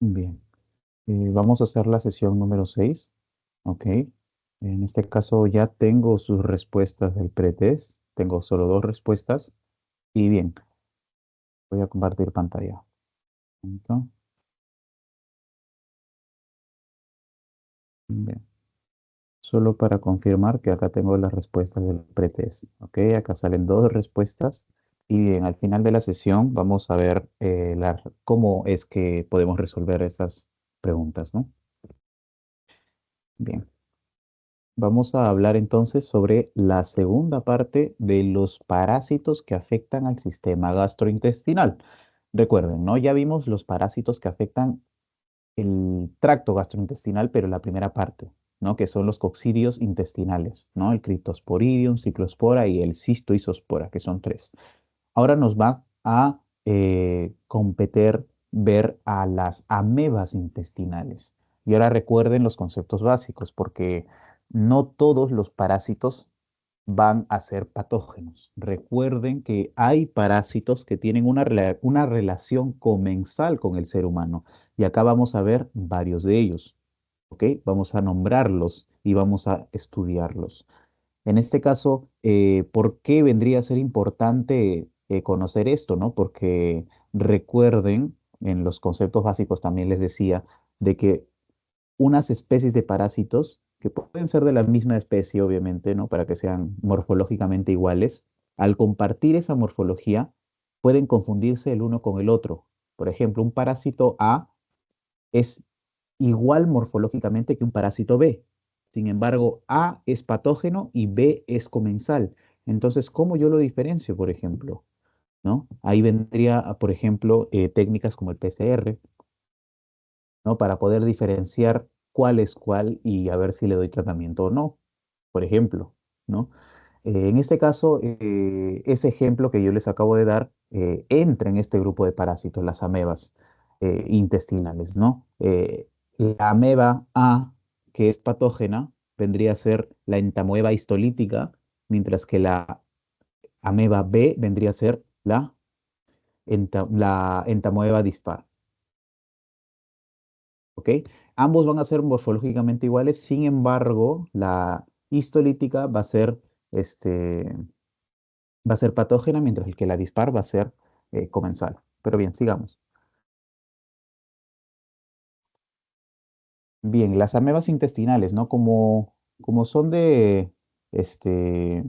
Bien, vamos a hacer la sesión número 6. Ok. En este caso ya tengo sus respuestas del pretest. Tengo solo dos respuestas. Y bien, voy a compartir pantalla. Entonces, bien. Solo para confirmar que acá tengo las respuestas del pretest. Ok, acá salen dos respuestas. Y bien, al final de la sesión vamos a ver cómo es que podemos resolver esas preguntas, ¿no? Bien. Vamos a hablar entonces sobre la segunda parte de los parásitos que afectan al sistema gastrointestinal. Recuerden, ¿no? Ya vimos los parásitos que afectan el tracto gastrointestinal, pero la primera parte, ¿no? Que son los coccidios intestinales, ¿no? El Cryptosporidium, Cyclospora y el Cistoisospora, que son tres. Ahora nos va a competir ver a las amebas intestinales. Y ahora recuerden los conceptos básicos, porque no todos los parásitos van a ser patógenos. Recuerden que hay parásitos que tienen una relación comensal con el ser humano. Y acá vamos a ver varios de ellos. ¿Ok? Vamos a nombrarlos y vamos a estudiarlos. En este caso, ¿por qué vendría a ser importante conocer esto, no? Porque recuerden, en los conceptos básicos también les decía, de que unas especies de parásitos, que pueden ser de la misma especie, obviamente, ¿no? Para que sean morfológicamente iguales, al compartir esa morfología, pueden confundirse el uno con el otro. Por ejemplo, un parásito A es igual morfológicamente que un parásito B. Sin embargo, A es patógeno y B es comensal. Entonces, ¿cómo yo lo diferencio, por ejemplo? ¿No? Ahí vendría, por ejemplo, técnicas como el PCR, ¿no? Para poder diferenciar cuál es cuál y a ver si le doy tratamiento o no, por ejemplo, ¿no? En este caso, ese ejemplo que yo les acabo de dar entra en este grupo de parásitos, las amebas intestinales, ¿no? La ameba A, que es patógena, vendría a ser la entamoeba histolítica, mientras que la ameba B vendría a ser la entamoeba dispar. ¿Ok? Ambos van a ser morfológicamente iguales, sin embargo, la histolítica este, va a ser patógena, mientras el que la dispar va a ser comensal. Pero bien, sigamos. Bien, las amebas intestinales, ¿no? Como son de este,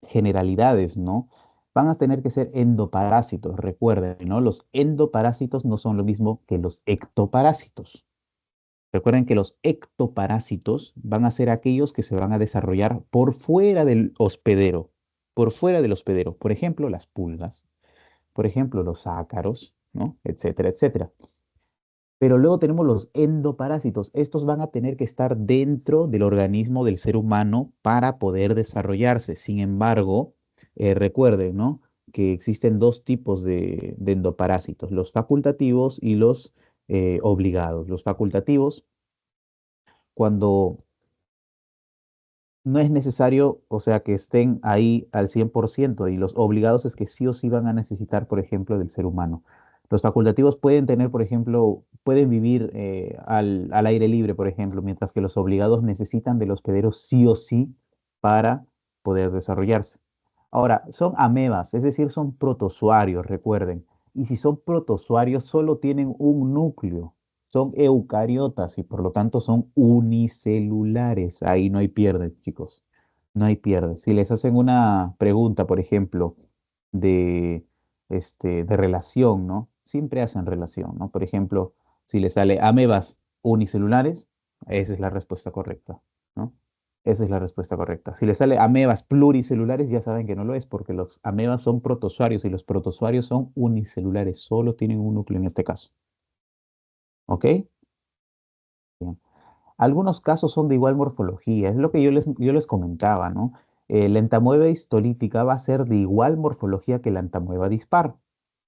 generalidades, ¿no? Van a tener que ser endoparásitos, recuerden, ¿no? Los endoparásitos no son lo mismo que los ectoparásitos. Recuerden que los ectoparásitos van a ser aquellos que se van a desarrollar por fuera del hospedero, por fuera del hospedero. Por ejemplo, las pulgas, por ejemplo, los ácaros, ¿no? Etcétera, etcétera. Pero luego tenemos los endoparásitos. Estos van a tener que estar dentro del organismo del ser humano para poder desarrollarse. Sin embargo, recuerden, ¿no? Que existen dos tipos de endoparásitos, los facultativos y los obligados. Los facultativos, cuando no es necesario, o sea, que estén ahí al 100% y los obligados es que sí o sí van a necesitar, por ejemplo, del ser humano. Los facultativos pueden tener, por ejemplo, pueden vivir al aire libre, por ejemplo, mientras que los obligados necesitan del hospedero sí o sí para poder desarrollarse. Ahora, son amebas, es decir, son protozoarios, recuerden. Y si son protozoarios, solo tienen un núcleo. Son eucariotas y por lo tanto son unicelulares. Ahí no hay pierde, chicos. No hay pierde. Si les hacen una pregunta, por ejemplo, de, de relación, ¿no? Siempre hacen relación, ¿no? Por ejemplo, si les sale amebas unicelulares, esa es la respuesta correcta, ¿no? Esa es la respuesta correcta. Si les sale amebas pluricelulares, ya saben que no lo es, porque los amebas son protozoarios y los protozoarios son unicelulares, solo tienen un núcleo en este caso. ¿Ok? Bien. Algunos casos son de igual morfología, es lo que yo les comentaba, ¿no? La entamoeba histolítica va a ser de igual morfología que la entamoeba dispar.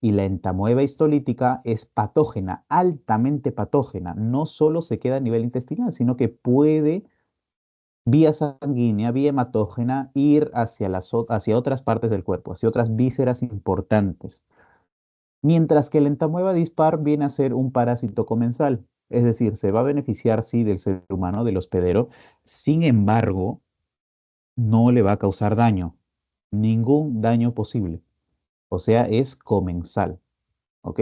Y la entamoeba histolítica es patógena, altamente patógena. No solo se queda a nivel intestinal, sino que puede, vía sanguínea, vía hematógena, ir hacia otras partes del cuerpo, hacia otras vísceras importantes. Mientras que el entamoeba dispar viene a ser un parásito comensal, es decir, se va a beneficiar, sí, del ser humano, del hospedero, sin embargo, no le va a causar daño, ningún daño posible, o sea, es comensal, ¿ok?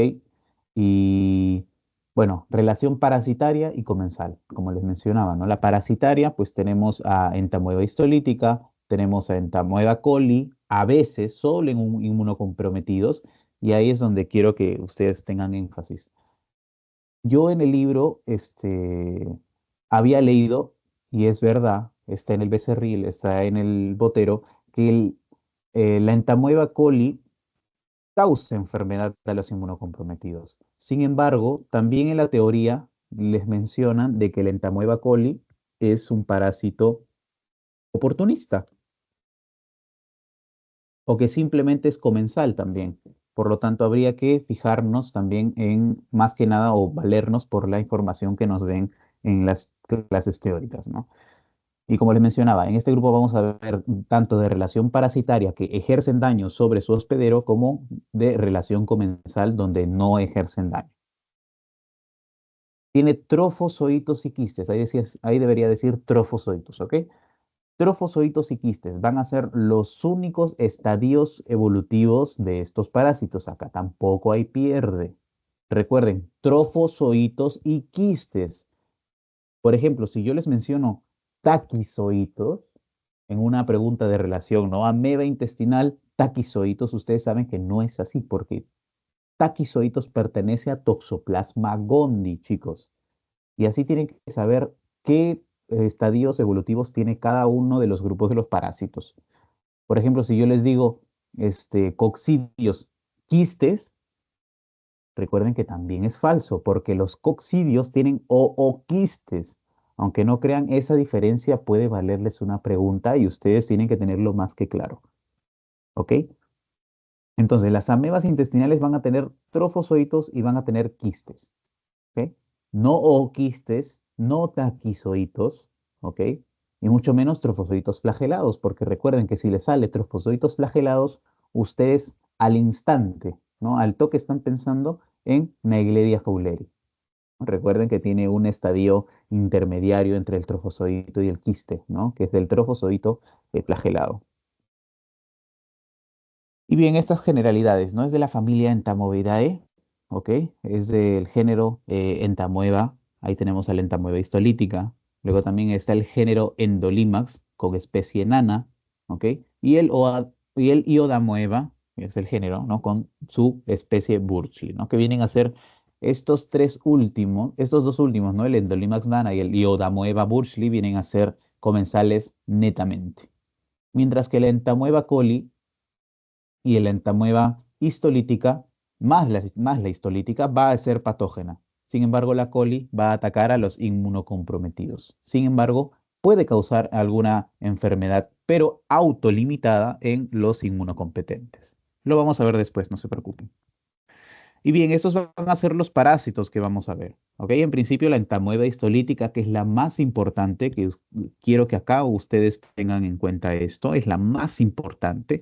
Y bueno, relación parasitaria y comensal, como les mencionaba, ¿no? La parasitaria, pues tenemos a entamoeba histolítica, tenemos a entamoeba coli, a veces solo en un inmunocomprometidos, y ahí es donde quiero que ustedes tengan énfasis. Yo en el libro, había leído, y es verdad, está en el becerril, está en el botero, que la entamoeba coli causa enfermedad a los inmunocomprometidos. Sin embargo, también en la teoría les mencionan de que el entamoeba coli es un parásito oportunista o que simplemente es comensal también. Por lo tanto, habría que fijarnos también en, más que nada, o valernos por la información que nos den en las clases teóricas, ¿no? Y como les mencionaba, en este grupo vamos a ver tanto de relación parasitaria que ejercen daño sobre su hospedero como de relación comensal donde no ejercen daño. Tiene trofozoitos y quistes. Ahí debería decir trofozoitos, ¿ok? Trofozoitos y quistes van a ser los únicos estadios evolutivos de estos parásitos. Acá tampoco hay pierde. Recuerden, trofozoitos y quistes. Por ejemplo, si yo les menciono taquizoitos en una pregunta de relación, ¿no? Ameba intestinal, taquizoitos, ustedes saben que no es así porque taquizoitos pertenece a Toxoplasma gondii, chicos. Y así tienen que saber qué estadios evolutivos tiene cada uno de los grupos de los parásitos. Por ejemplo, si yo les digo coccidios quistes, recuerden que también es falso, porque los coccidios tienen ooquistes. Aunque no crean, esa diferencia puede valerles una pregunta y ustedes tienen que tenerlo más que claro. ¿Ok? Entonces, las amebas intestinales van a tener trofozoitos y van a tener quistes. ¿Ok? No ooquistes, no taquizoitos, ¿ok? Y mucho menos trofozoitos flagelados, porque recuerden que si les sale trofozoitos flagelados, ustedes al instante, ¿no? Al toque están pensando en Naegleria fowleri. Recuerden que tiene un estadio intermediario entre el trofozoito y el quiste, ¿no? Que es del trofozoito flagelado. Y bien, estas generalidades, ¿no? Es de la familia Entamoeba, ¿ok? Es del género Entamoeba. Ahí tenemos a la Entamoeba histolítica. Luego también está el género Endolimax con especie enana, ¿ok? Y el Iodamoeba, que es el género, ¿no? Con su especie Burchi, ¿no? Que vienen a ser estos dos últimos, ¿no? El Endolimax nana y el Iodamoeba burchli vienen a ser comensales netamente. Mientras que la Entamoeba coli y la entamoeba histolítica, más la histolítica, va a ser patógena. Sin embargo, la coli va a atacar a los inmunocomprometidos. Sin embargo, puede causar alguna enfermedad, pero autolimitada en los inmunocompetentes. Lo vamos a ver después, no se preocupen. Y bien, estos van a ser los parásitos que vamos a ver. ¿Ok? En principio, la entamoeba histolítica, que es la más importante, quiero que acá ustedes tengan en cuenta esto, es la más importante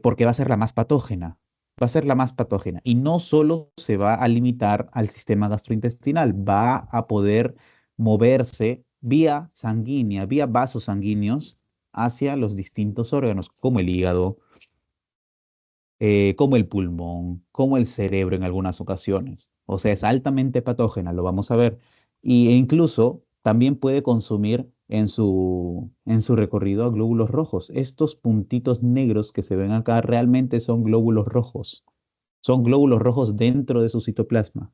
porque va a ser la más patógena. Va a ser la más patógena. Y no solo se va a limitar al sistema gastrointestinal, va a poder moverse vía sanguínea, vía vasos sanguíneos hacia los distintos órganos, como el hígado, como el pulmón, como el cerebro en algunas ocasiones. O sea, es altamente patógena, lo vamos a ver. E incluso también puede consumir en su recorrido a glóbulos rojos. Estos puntitos negros que se ven acá realmente son glóbulos rojos. Son glóbulos rojos dentro de su citoplasma.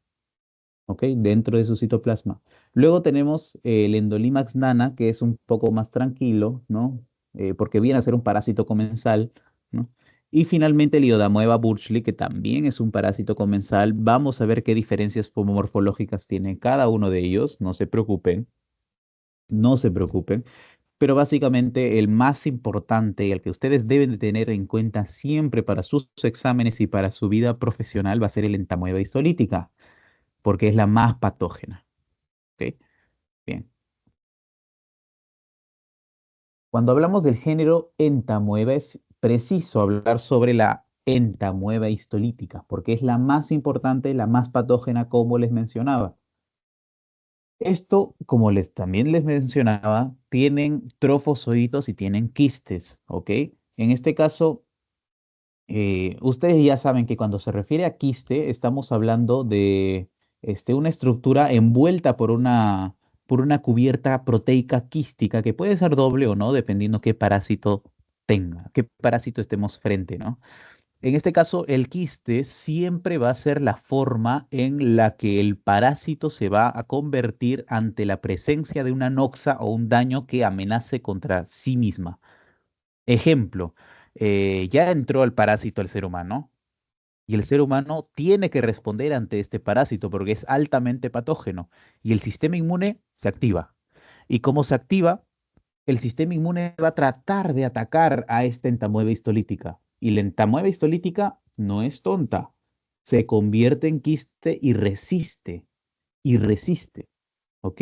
¿Ok? Dentro de su citoplasma. Luego tenemos el Endolimax nana, que es un poco más tranquilo, ¿no? Porque viene a ser un parásito comensal, ¿no? Y finalmente el Iodamoeba burchli, que también es un parásito comensal. Vamos a ver qué diferencias morfológicas tiene cada uno de ellos, no se preocupen, no se preocupen. Pero básicamente el más importante y el que ustedes deben de tener en cuenta siempre para sus exámenes y para su vida profesional va a ser el entamoeba histolítica, porque es la más patógena. ¿Ok? Bien. Cuando hablamos del género Entamoeba es preciso hablar sobre la entamueba histolítica, porque es la más importante, la más patógena, como les mencionaba. Esto, como también les mencionaba, tienen trofozoitos y tienen quistes, ¿ok? En este caso, ustedes ya saben que cuando se refiere a quiste, estamos hablando de una estructura envuelta por una cubierta proteica quística, que puede ser doble o no, dependiendo qué parásito tenga, qué parásito estemos frente, ¿no? En este caso, el quiste siempre va a ser la forma en la que el parásito se va a convertir ante la presencia de una noxa o un daño que amenace contra sí misma. Ejemplo, ya entró el parásito al ser humano y el ser humano tiene que responder ante este parásito porque es altamente patógeno y el sistema inmune se activa. Y como se activa, el sistema inmune va a tratar de atacar a esta entamueba histolítica. Y la entamueba histolítica no es tonta. Se convierte en quiste y resiste, ¿ok?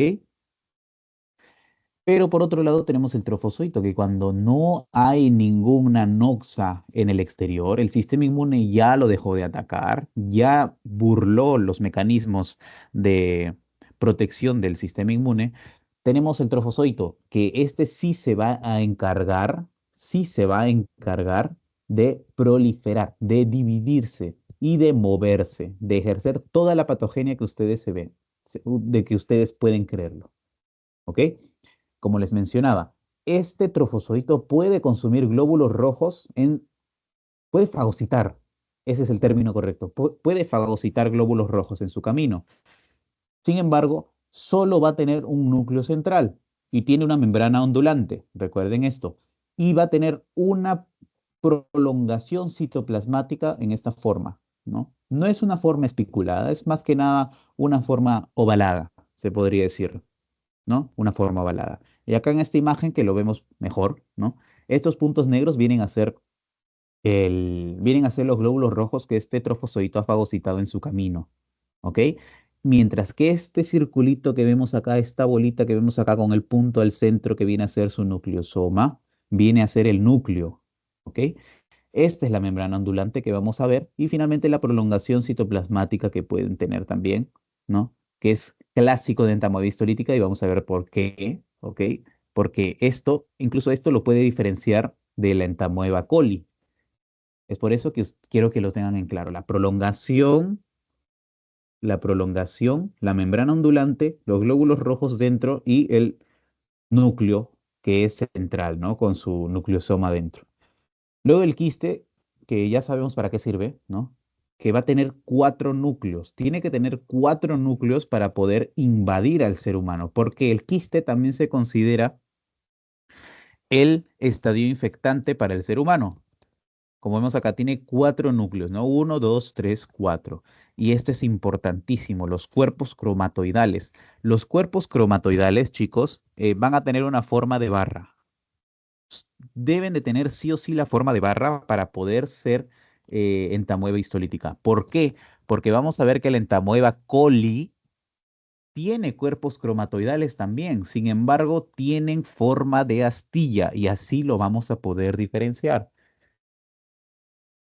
Pero por otro lado tenemos el trofozoito, que cuando no hay ninguna noxa en el exterior, el sistema inmune ya lo dejó de atacar, ya burló los mecanismos de protección del sistema inmune. Tenemos el trofozoito, que este sí se va a encargar de proliferar, de dividirse y de moverse, de ejercer toda la patogenia que ustedes se ven, de que ustedes pueden creerlo, ¿ok? Como les mencionaba, este trofozoito puede consumir glóbulos rojos puede fagocitar, ese es el término correcto, puede fagocitar glóbulos rojos en su camino. Sin embargo, solo va a tener un núcleo central y tiene una membrana ondulante, recuerden esto, y va a tener una prolongación citoplasmática en esta forma, ¿no? No es una forma especulada, es más que nada una forma ovalada, se podría decir. ¿No? Una forma ovalada. Y acá en esta imagen que lo vemos mejor, ¿no? Estos puntos negros vienen a ser los glóbulos rojos que este trofozoito ha fagocitado en su camino, ¿ok? Mientras que este circulito que vemos acá, esta bolita que vemos acá con el punto al centro que viene a ser su nucleosoma, viene a ser el núcleo, ¿ok? Esta es la membrana ondulante que vamos a ver y finalmente la prolongación citoplasmática que pueden tener también, ¿no? Que es clásico de entamoeba histolítica y vamos a ver por qué, ¿ok? Porque esto, incluso esto lo puede diferenciar de la entamoeba coli. Es por eso que quiero que lo tengan en claro. La membrana ondulante, los glóbulos rojos dentro y el núcleo que es central, ¿no? Con su nucleosoma dentro. Luego el quiste, que ya sabemos para qué sirve, ¿no? Que va a tener cuatro núcleos. Tiene que tener cuatro núcleos para poder invadir al ser humano, porque el quiste también se considera el estadio infectante para el ser humano. Como vemos acá, tiene cuatro núcleos, ¿no? Uno, dos, tres, cuatro. Y este es importantísimo, los cuerpos cromatoidales. Los cuerpos cromatoidales, chicos, van a tener una forma de barra. Deben de tener sí o sí la forma de barra para poder ser entamoeba histolítica. ¿Por qué? Porque vamos a ver que la entamoeba coli tiene cuerpos cromatoidales también, sin embargo, tienen forma de astilla y así lo vamos a poder diferenciar.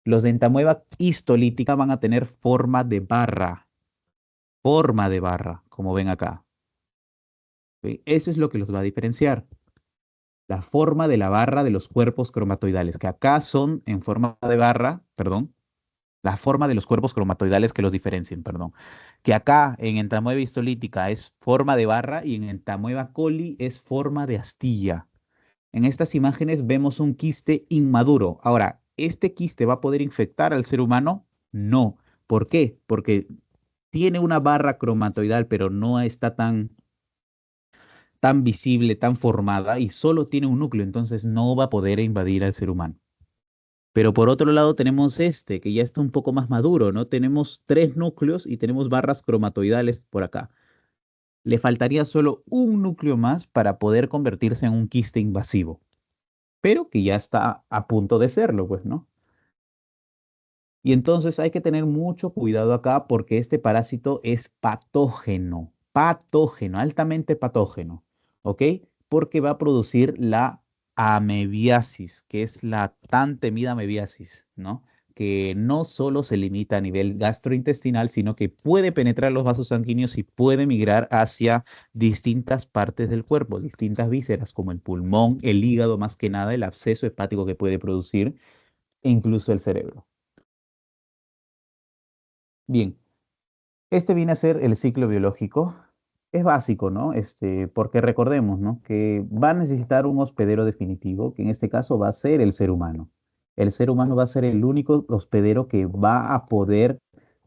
Los de entamoeba histolítica van a tener forma de barra, como ven acá. ¿Sí? Eso es lo que los va a diferenciar. La forma de la barra de los cuerpos cromatoidales, que acá son en forma de barra, perdón, la forma de los cuerpos cromatoidales que los diferencien, perdón, que acá en entamoeba histolítica es forma de barra y en entamoeba coli es forma de astilla. En estas imágenes vemos un quiste inmaduro. Ahora, ¿este quiste va a poder infectar al ser humano? No. ¿Por qué? Porque tiene una barra cromatoidal, pero no está tan visible, tan formada y solo tiene un núcleo, entonces no va a poder invadir al ser humano. Pero por otro lado tenemos este, que ya está un poco más maduro, ¿no? Tenemos tres núcleos y tenemos barras cromatoidales por acá. Le faltaría solo un núcleo más para poder convertirse en un quiste invasivo, pero que ya está a punto de serlo, pues, ¿no? Y entonces hay que tener mucho cuidado acá porque este parásito es patógeno, altamente patógeno, ¿ok? Porque va a producir la amebiasis, que es la tan temida amebiasis, ¿no? que no solo se limita a nivel gastrointestinal, sino que puede penetrar los vasos sanguíneos y puede migrar hacia distintas partes del cuerpo, distintas vísceras, como el pulmón, el hígado, más que nada, el absceso hepático que puede producir, e incluso el cerebro. Bien, este viene a ser el ciclo biológico. Es básico, ¿no? Porque recordemos, ¿no? Que va a necesitar un hospedero definitivo, que en este caso va a ser el ser humano. El ser humano va a ser el único hospedero que va a poder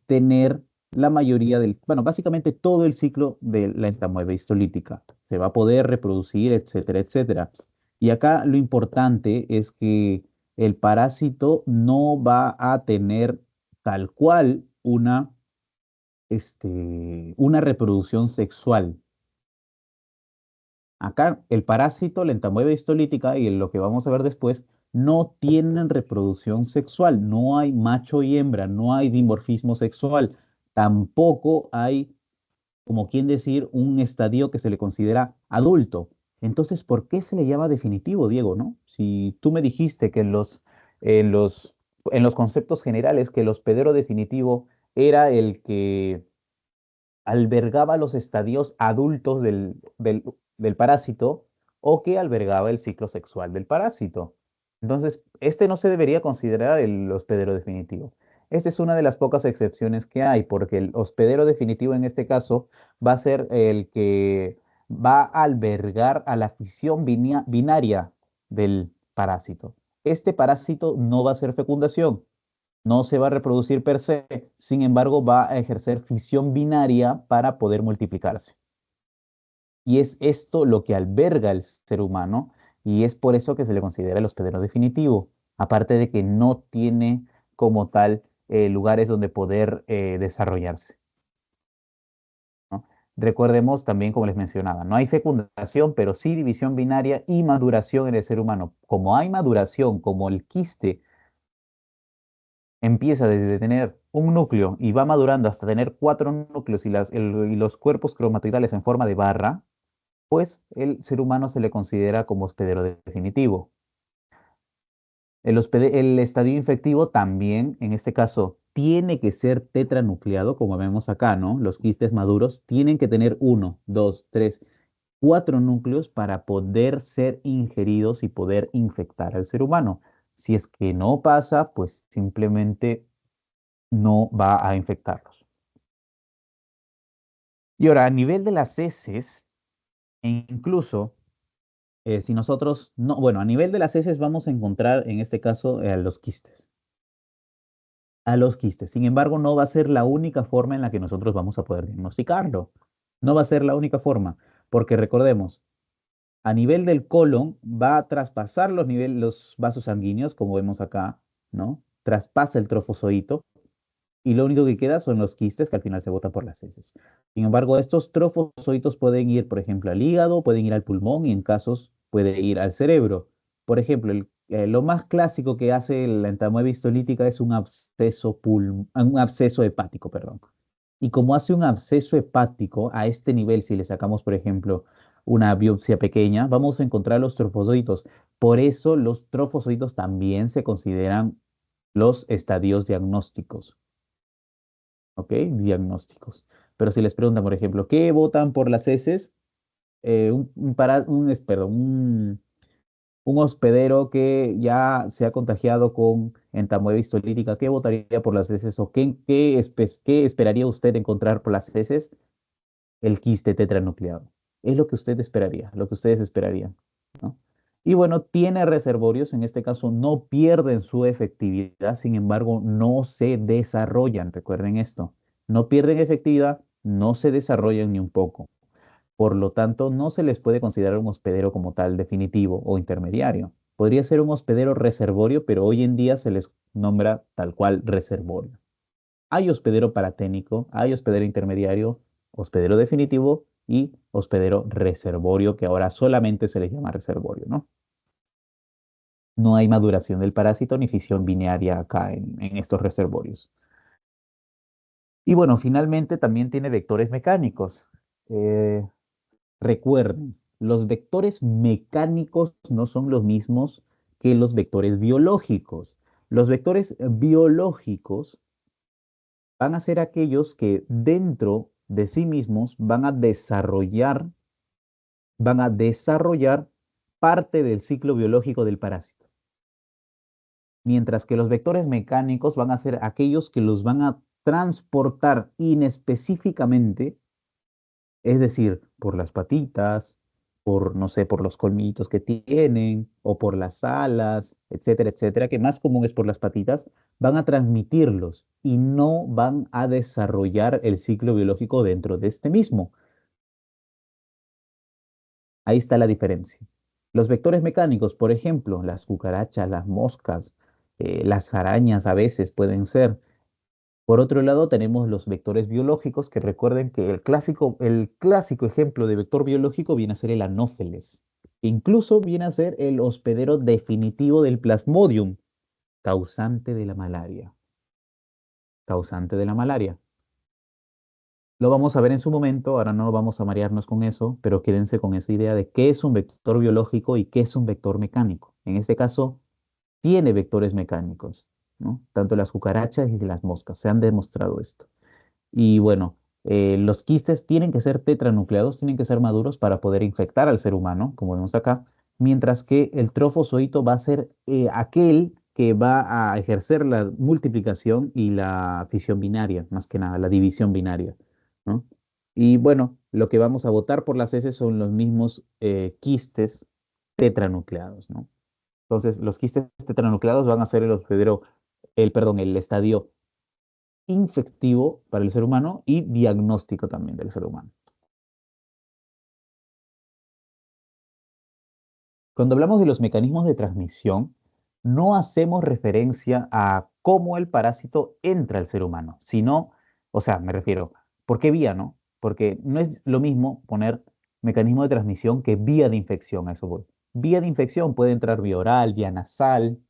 tener la mayoría del, bueno, básicamente todo el ciclo de la entamoeba histolítica. Se va a poder reproducir, etcétera, etcétera. Y acá lo importante es que el parásito no va a tener tal cual una reproducción sexual. Acá el parásito, la entamoeba histolítica y lo que vamos a ver después, no tienen reproducción sexual, no hay macho y hembra, no hay dimorfismo sexual, tampoco hay, como quien decir, un estadio que se le considera adulto. Entonces, ¿por qué se le llama definitivo, Diego, no? Si tú me dijiste que en los, en los conceptos generales que el hospedero definitivo era el que albergaba los estadios adultos del parásito o que albergaba el ciclo sexual del parásito. Entonces, este no se debería considerar el hospedero definitivo. Esta es una de las pocas excepciones que hay, porque el hospedero definitivo en este caso va a ser el que va a albergar a la fisión binaria del parásito. Este parásito no va a hacer fecundación, no se va a reproducir per se, sin embargo, va a ejercer fisión binaria para poder multiplicarse. Y es esto lo que alberga el ser humano y es por eso que se le considera el hospedero definitivo, aparte de que no tiene como tal lugares donde poder desarrollarse, ¿no? Recordemos también, como les mencionaba, no hay fecundación, pero sí división binaria y maduración en el ser humano. Como hay maduración, como el quiste empieza desde tener un núcleo y va madurando hasta tener cuatro núcleos y los cuerpos cromatoidales en forma de barra, pues el ser humano se le considera como hospedero definitivo. El estadio infectivo también, en este caso, tiene que ser tetranucleado, como vemos acá, ¿no? Los quistes maduros tienen que tener uno, dos, tres, cuatro núcleos para poder ser ingeridos y poder infectar al ser humano. Si es que no pasa, pues simplemente no va a infectarlos. Y ahora, a nivel de las heces, e incluso si nosotros, no, bueno, a nivel de las heces vamos a encontrar en este caso a los quistes. A los quistes. Sin embargo, no va a ser la única forma en la que nosotros vamos a poder diagnosticarlo. No va a ser la única forma, porque recordemos, a nivel del colon va a traspasar los vasos sanguíneos, como vemos acá, ¿no? Traspasa el trofozoito y lo único que queda son los quistes que al final se botan por las heces. Sin embargo, estos trofozoitos pueden ir, por ejemplo, al hígado, pueden ir al pulmón y en casos puede ir al cerebro. Por ejemplo, lo más clásico que hace la entamoeba histolítica es un absceso hepático, perdón. Y como hace un absceso hepático a este nivel, si le sacamos, por ejemplo, una biopsia pequeña, vamos a encontrar los trofozoitos. Por eso los trofozoitos también se consideran los estadios diagnósticos. ¿Ok? Diagnósticos. Pero si les preguntan, por ejemplo, ¿qué votan por las heces? Un hospedero que ya se ha contagiado con entamoeba histolítica, ¿qué votaría por las heces? ¿O qué esperaría usted encontrar por las heces? El quiste tetranucleado. Es lo que usted esperaría, lo que ustedes esperarían, ¿no? Y bueno, tiene reservorios, en este caso no pierden su efectividad, sin embargo, no se desarrollan, recuerden esto, no pierden efectividad, no se desarrollan ni un poco. Por lo tanto, no se les puede considerar un hospedero como tal definitivo o intermediario. Podría ser un hospedero reservorio, pero hoy en día se les nombra tal cual reservorio. Hay hospedero paraténico, hay hospedero intermediario, hospedero definitivo y hospedero reservorio, que ahora solamente se les llama reservorio, ¿no? No hay maduración del parásito ni fisión binaria acá en estos reservorios. Y bueno, finalmente también tiene vectores mecánicos. Eh, Recuerden, los vectores mecánicos no son los mismos que los vectores biológicos. Los vectores biológicos van a ser aquellos que dentro de sí mismos van a desarrollar parte del ciclo biológico del parásito. Mientras que los vectores mecánicos van a ser aquellos que los van a transportar inespecíficamente, es decir, por las patitas, por, no sé, por los colmillitos que tienen, o por las alas, etcétera, etcétera, que más común es por las patitas, van a transmitirlos y no van a desarrollar el ciclo biológico dentro de este mismo. Ahí está la diferencia. Los vectores mecánicos, por ejemplo, las cucarachas, las moscas, las arañas a veces pueden ser. Por otro lado, tenemos los vectores biológicos, que recuerden que el clásico ejemplo de vector biológico viene a ser el anófeles, que incluso viene a ser el hospedero definitivo del Plasmodium, causante de la malaria. Causante de la malaria. Lo vamos a ver en su momento, ahora no vamos a marearnos con eso, pero quédense con esa idea de qué es un vector biológico y qué es un vector mecánico. En este caso, tiene vectores mecánicos, ¿no? Tanto las cucarachas y las moscas, se han demostrado esto. Y bueno, los quistes tienen que ser tetranucleados, tienen que ser maduros para poder infectar al ser humano, como vemos acá, mientras que el trofozoito va a ser aquel que va a ejercer la multiplicación y la fisión binaria, más que nada, la división binaria, ¿no? Y bueno, lo que vamos a botar por las heces son los mismos quistes tetranucleados, ¿no? Entonces, los quistes tetranucleados van a ser el estadio infectivo para el ser humano y diagnóstico también del ser humano. Cuando hablamos de los mecanismos de transmisión, no hacemos referencia a cómo el parásito entra al ser humano, sino, o sea, me refiero, ¿por qué vía, no? Porque no es lo mismo poner mecanismo de transmisión que vía de infección, a eso voy. Vía de infección puede entrar vía oral, vía nasal,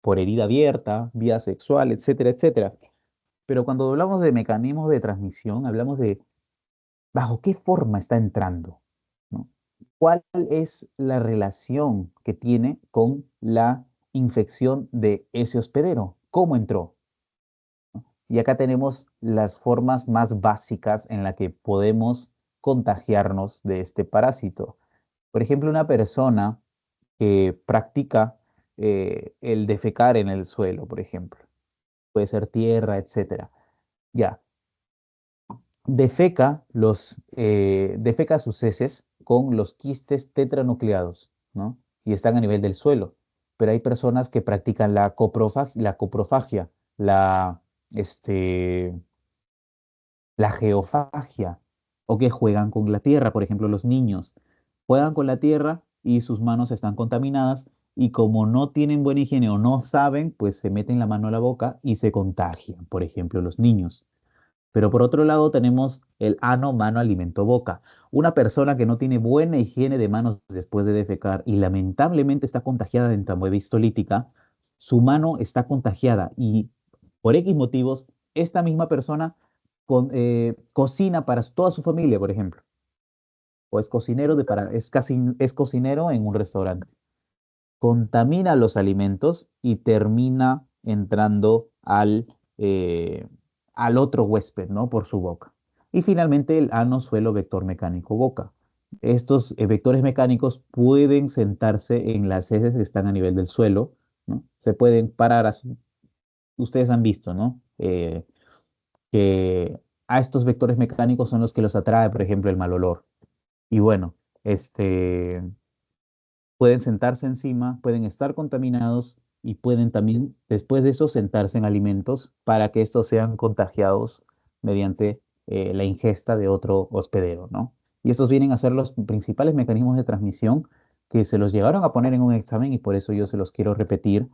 por herida abierta, vía sexual, etcétera, etcétera. Pero cuando hablamos de mecanismos de transmisión, hablamos de bajo qué forma está entrando, ¿no? ¿Cuál es la relación que tiene con la infección de ese hospedero? ¿Cómo entró? Y acá tenemos las formas más básicas en las que podemos contagiarnos de este parásito. Por ejemplo, una persona que practica el defecar en el suelo, por ejemplo. Puede ser tierra, etcétera. Ya, defeca sus heces con los quistes tetranucleados, ¿no? Y están a nivel del suelo. Pero hay personas que practican la coprofagia, la, este, la geofagia, o que juegan con la tierra, por ejemplo, los niños juegan con la tierra y sus manos están contaminadas y como no tienen buena higiene o no saben, pues se meten la mano a la boca y se contagian, por ejemplo, los niños. Pero por otro lado tenemos el ano, mano, alimento, boca. Una persona que no tiene buena higiene de manos después de defecar y lamentablemente está contagiada de entamoeba histolítica, su mano está contagiada y por X motivos, esta misma persona cocina para toda su familia, por ejemplo, o es cocinero en un restaurante, contamina los alimentos y termina entrando al otro huésped, ¿no? Por su boca. Y finalmente el ano, suelo, vector mecánico, boca. Estos vectores mecánicos pueden sentarse en las heces que están a nivel del suelo, ¿no? Se pueden parar así. Ustedes han visto, ¿no? Que a estos vectores mecánicos son los que los atrae, por ejemplo, el mal olor. Y bueno, este, pueden sentarse encima, pueden estar contaminados y pueden también, después de eso, sentarse en alimentos para que estos sean contagiados mediante la ingesta de otro hospedero, ¿no? Y estos vienen a ser los principales mecanismos de transmisión que se los llegaron a poner en un examen y por eso yo se los quiero repetir,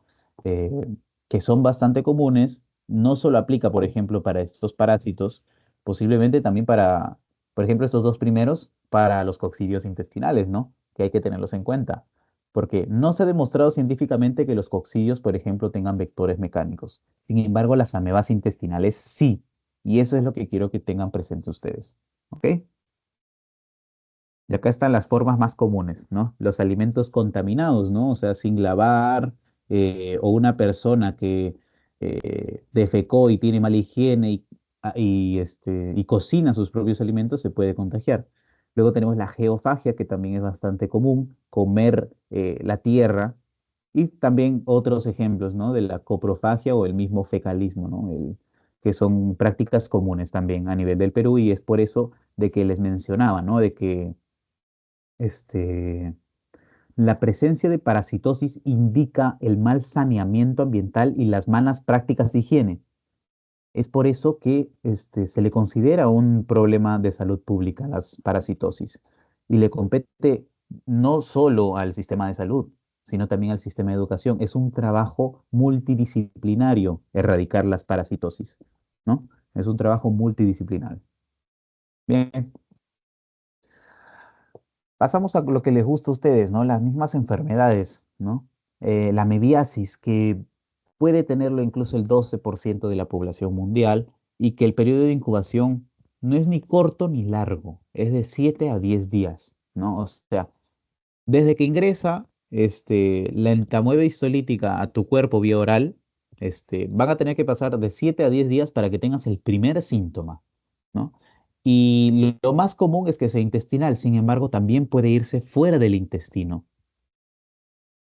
eh, que son bastante comunes. No solo aplica, por ejemplo, para estos parásitos, posiblemente también para, por ejemplo, estos dos primeros, para los coccidios intestinales, ¿no? Que hay que tenerlos en cuenta porque no se ha demostrado científicamente que los coccidios, por ejemplo, tengan vectores mecánicos. Sin embargo, las amebas intestinales sí, y eso es lo que quiero que tengan presente ustedes. ¿Ok? Y acá están las formas más comunes, ¿no? Los alimentos contaminados, ¿no? O sea, sin lavar, o una persona que defecó y tiene mala higiene y cocina sus propios alimentos, se puede contagiar. Luego tenemos la geofagia, que también es bastante común, comer la tierra, y también otros ejemplos, ¿no? De la coprofagia o el mismo fecalismo, ¿no? Que son prácticas comunes también a nivel del Perú, y es por eso de que les mencionaba, ¿no? De que este, la presencia de parasitosis indica el mal saneamiento ambiental y las malas prácticas de higiene. Es por eso que se le considera un problema de salud pública las parasitosis, y le compete no solo al sistema de salud, sino también al sistema de educación. Es un trabajo multidisciplinario erradicar las parasitosis, ¿no? Es un trabajo multidisciplinario. Bien, pasamos a lo que les gusta a ustedes, ¿no? Las mismas enfermedades, ¿no? La mebiasis, que puede tenerlo incluso el 12% de la población mundial, y que el periodo de incubación no es ni corto ni largo, es de 7 a 10 días, ¿no? O sea, desde que ingresa la entamoeba histolítica a tu cuerpo vía oral, van a tener que pasar de 7 a 10 días para que tengas el primer síntoma, ¿no? Y lo más común es que sea intestinal, sin embargo, también puede irse fuera del intestino.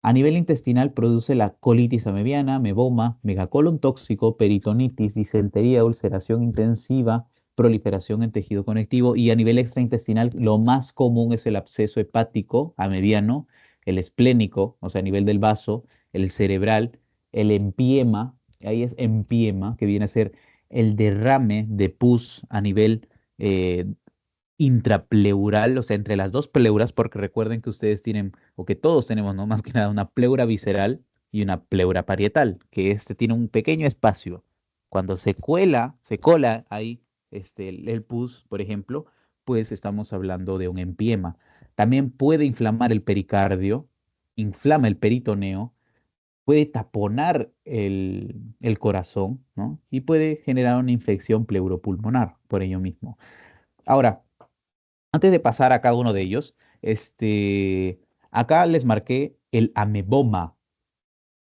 A nivel intestinal produce la colitis amebiana, meboma, megacolon tóxico, peritonitis, disentería, ulceración intensiva, proliferación en tejido conectivo, y a nivel extraintestinal lo más común es el absceso hepático amebiano, el esplénico, o sea, a nivel del vaso, el cerebral, el empiema, ahí es empiema, que viene a ser el derrame de pus a nivel eh, intrapleural, o sea, entre las dos pleuras, porque recuerden que ustedes tienen, o que todos tenemos, ¿no? Más que nada, una pleura visceral y una pleura parietal, que tiene un pequeño espacio. Cuando se cola ahí el pus, por ejemplo, pues estamos hablando de un empiema. También puede inflamar el pericardio, inflama el peritoneo, puede taponar el corazón, ¿no? Y puede generar una infección pleuropulmonar por ello mismo. Ahora, antes de pasar a cada uno de ellos, acá les marqué el ameboma.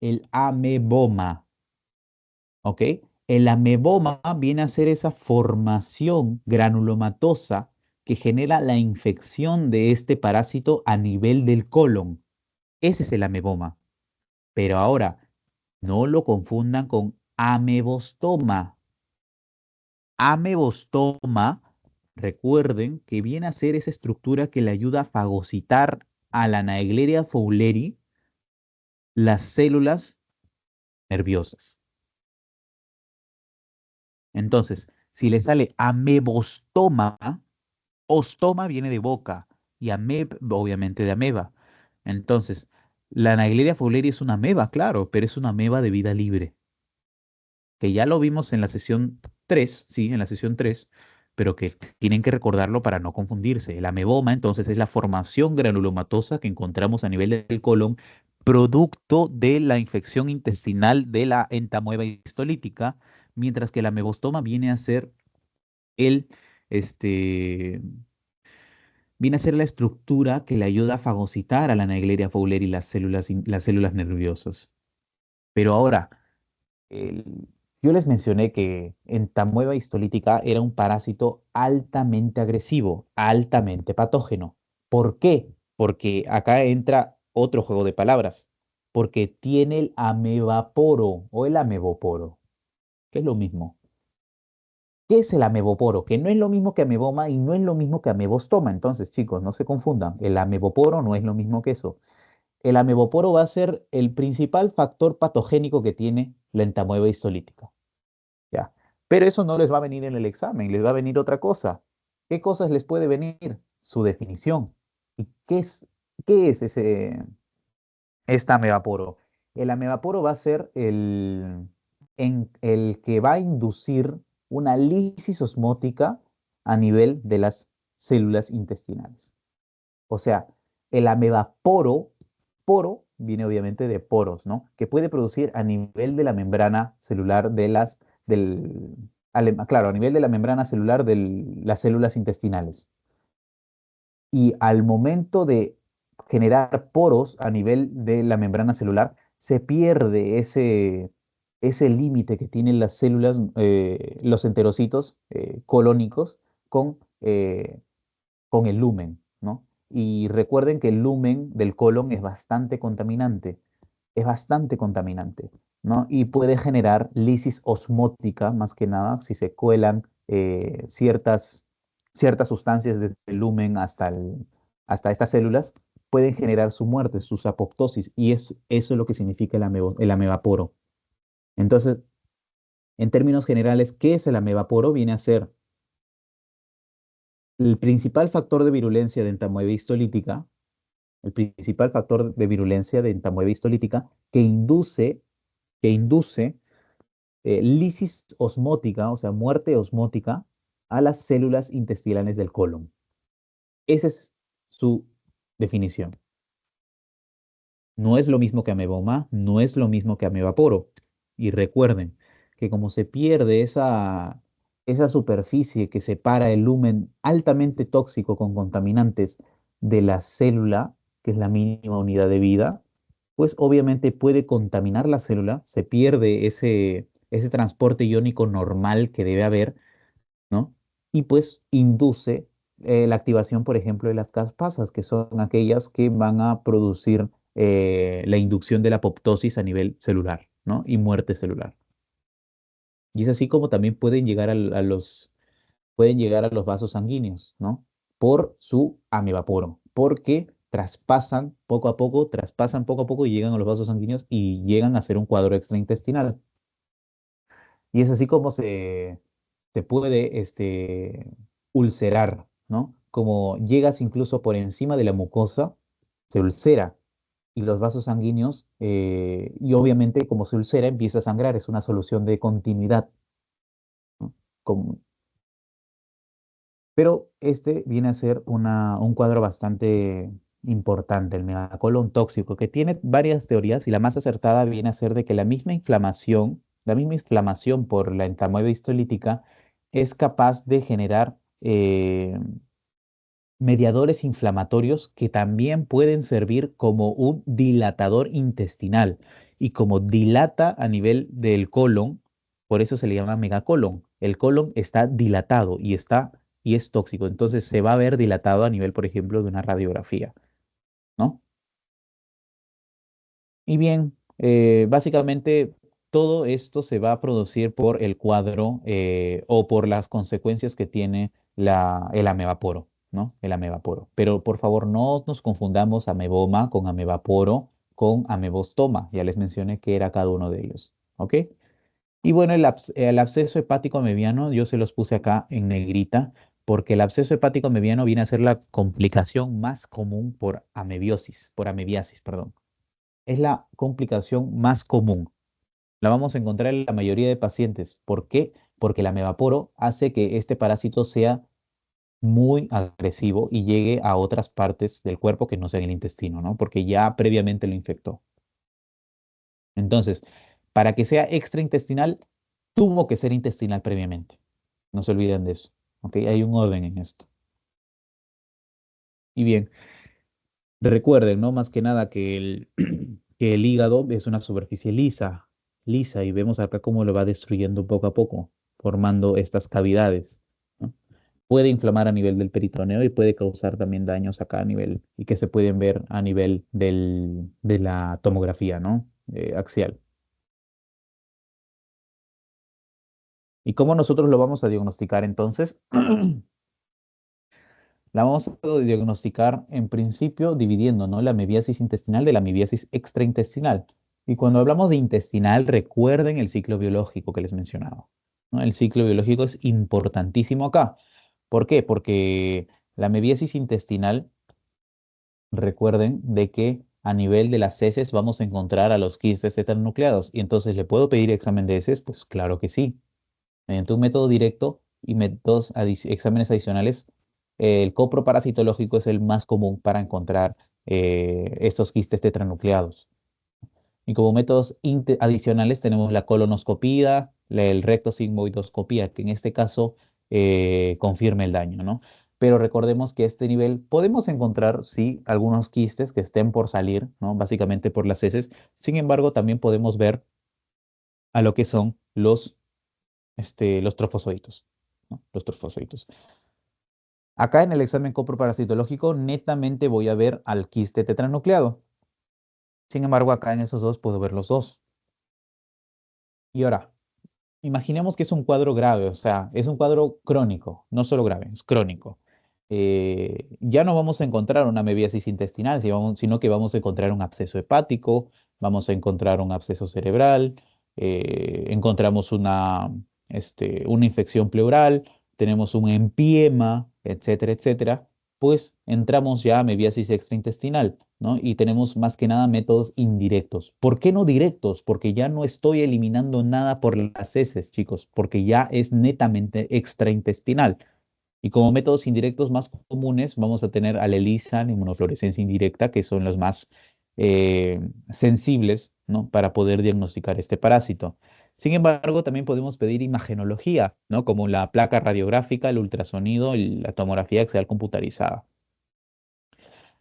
El ameboma, ¿ok? El ameboma viene a ser esa formación granulomatosa que genera la infección de este parásito a nivel del colon. Ese es el ameboma. Pero ahora, no lo confundan con amebostoma. Amebostoma, recuerden que viene a ser esa estructura que le ayuda a fagocitar a la Naegleria fowleri las células nerviosas. Entonces, si le sale amebostoma, ostoma viene de boca y ameb, obviamente, de ameba. Entonces, la Naegleria fowleri es una ameba, claro, pero es una ameba de vida libre, que ya lo vimos en la sesión 3, sí, en la sesión 3, pero que tienen que recordarlo para no confundirse. El ameboma, entonces, es la formación granulomatosa que encontramos a nivel del colon, producto de la infección intestinal de la entamoeba histolítica, mientras que el amebostoma el, este, viene a ser la estructura que le ayuda a fagocitar a la Naegleria fowleri las células nerviosas. Pero ahora, el- yo les mencioné que entamoeba histolítica era un parásito altamente agresivo, altamente patógeno. ¿Por qué? Porque acá entra otro juego de palabras. Porque tiene el amebaporo o el ameboporo, que es lo mismo. ¿Qué es el ameboporo? Que no es lo mismo que ameboma y no es lo mismo que amebostoma. Entonces, chicos, no se confundan. El ameboporo no es lo mismo que eso. El ameboporo va a ser el principal factor patogénico que tiene la entamoeba histolítica. ¿Ya? Pero eso no les va a venir en el examen, les va a venir otra cosa. ¿Qué cosas les puede venir? Su definición. ¿Y qué es esta amebaporo? El amebaporo va a ser el que va a inducir una lisis osmótica a nivel de las células intestinales. O sea, el amebaporo, poro viene obviamente de poros, ¿no? Que puede producir a nivel de la membrana celular claro, a nivel de la membrana celular de las células intestinales. Y al momento de generar poros a nivel de la membrana celular, se pierde ese límite que tienen las células, los enterocitos colónicos con, con el lumen, ¿no? Y recuerden que el lumen del colon es bastante contaminante, ¿no? Y puede generar lisis osmótica, más que nada, si se cuelan ciertas sustancias del lumen hasta estas células, pueden generar su muerte, sus apoptosis, y eso es lo que significa el amebaporo. Entonces, en términos generales, ¿qué es el amebaporo? Viene a ser el principal factor de virulencia de entamoeba histolítica, el principal factor de virulencia de entamoeba histolítica que induce lisis osmótica, o sea, muerte osmótica, a las células intestinales del colon. Esa es su definición. No es lo mismo que ameboma, no es lo mismo que amebaporo. Y recuerden que como se pierde esa superficie que separa el lumen altamente tóxico con contaminantes de la célula, que es la mínima unidad de vida, pues obviamente puede contaminar la célula, se pierde ese transporte iónico normal que debe haber, ¿no? Y pues induce la activación, por ejemplo, de las caspasas, que son aquellas que van a producir la inducción de la apoptosis a nivel celular, ¿no? Y muerte celular. Y es así como también pueden llegar a los vasos sanguíneos, ¿no? Por su amevaporo, porque traspasan poco a poco y llegan a los vasos sanguíneos y llegan a ser un cuadro extraintestinal. Y es así como se puede ulcerar, ¿no? Como llegas incluso por encima de la mucosa, se ulcera y los vasos sanguíneos, y obviamente como se ulcera empieza a sangrar, es una solución de continuidad, ¿no? Pero este viene a ser un cuadro bastante importante, el megacolon tóxico, que tiene varias teorías y la más acertada viene a ser de que la misma inflamación por la entamoeba histolítica es capaz de generar mediadores inflamatorios que también pueden servir como un dilatador intestinal y como dilata a nivel del colon, por eso se le llama megacolon. El colon está dilatado y es tóxico, entonces se va a ver dilatado a nivel, por ejemplo, de una radiografía, ¿no? Y bien, básicamente todo esto se va a producir por el cuadro o por las consecuencias que tiene el amebaporo, ¿no? El amebaporo. Pero por favor no nos confundamos ameboma con amebaporo con amebostoma. Ya les mencioné que era cada uno de ellos, ¿ok? Y bueno, el absceso hepático mediano, yo se los puse acá en negrita, porque el absceso hepático mediano viene a ser la complicación más común por amebiasis, perdón. Es la complicación más común. La vamos a encontrar en la mayoría de pacientes. ¿Por qué? Porque la amebaporo hace que este parásito sea muy agresivo y llegue a otras partes del cuerpo que no sean el intestino, ¿no? Porque ya previamente lo infectó. Entonces, para que sea extraintestinal, tuvo que ser intestinal previamente. No se olviden de eso. ¿Ok? Hay un orden en esto. Y bien, recuerden, ¿no? Más que nada que que el hígado es una superficie lisa, y vemos acá cómo lo va destruyendo poco a poco, formando estas cavidades, ¿no? Puede inflamar a nivel del peritoneo y puede causar también daños acá a nivel, y que se pueden ver a nivel de la tomografía, ¿no? Axial. ¿Y cómo nosotros lo vamos a diagnosticar entonces? La vamos a diagnosticar en principio dividiendo, ¿no? La amebiasis intestinal de la amebiasis extraintestinal. Y cuando hablamos de intestinal, recuerden el ciclo biológico que les mencionaba, ¿no? El ciclo biológico es importantísimo acá. ¿Por qué? Porque la amebiasis intestinal, recuerden de que a nivel de las heces vamos a encontrar a los quistes tetranucleados. Y entonces, ¿le puedo pedir examen de heces? Pues claro que sí, mediante un método directo y exámenes adicionales. El coproparasitológico es el más común para encontrar estos quistes tetranucleados. Y como métodos adicionales tenemos la colonoscopía, el rectosigmoidoscopía, que en este caso confirma el daño, ¿no? pero recordemos que a este nivel podemos encontrar, sí, algunos quistes que estén por salir, ¿no? Básicamente por las heces. Sin embargo, también podemos ver a lo que son los trofozoitos, ¿no? Los trofozoitos. Acá en el examen coproparasitológico, netamente voy a ver al quiste tetranucleado. Sin embargo, acá en esos dos puedo ver los dos. Y ahora, imaginemos que es un cuadro grave, o sea, es un cuadro crónico, no solo grave, es crónico. Ya no vamos a encontrar una amebiasis intestinal, sino que vamos a encontrar un absceso hepático, vamos a encontrar un absceso cerebral, encontramos una infección pleural, tenemos un empiema, etcétera, etcétera. Pues entramos ya a amebiasis extraintestinal, ¿no? Y tenemos más que nada métodos indirectos. ¿Por qué no directos? Porque ya no estoy eliminando nada por las heces, chicos, porque ya es netamente extraintestinal. Y como métodos indirectos más comunes, vamos a tener a la ELISA, la inmunofluorescencia indirecta, que son los más eh, sensibles, ¿no? Para poder diagnosticar este parásito. Sin embargo, también podemos pedir imagenología, ¿no? Como la placa radiográfica, el ultrasonido y la tomografía axial computarizada.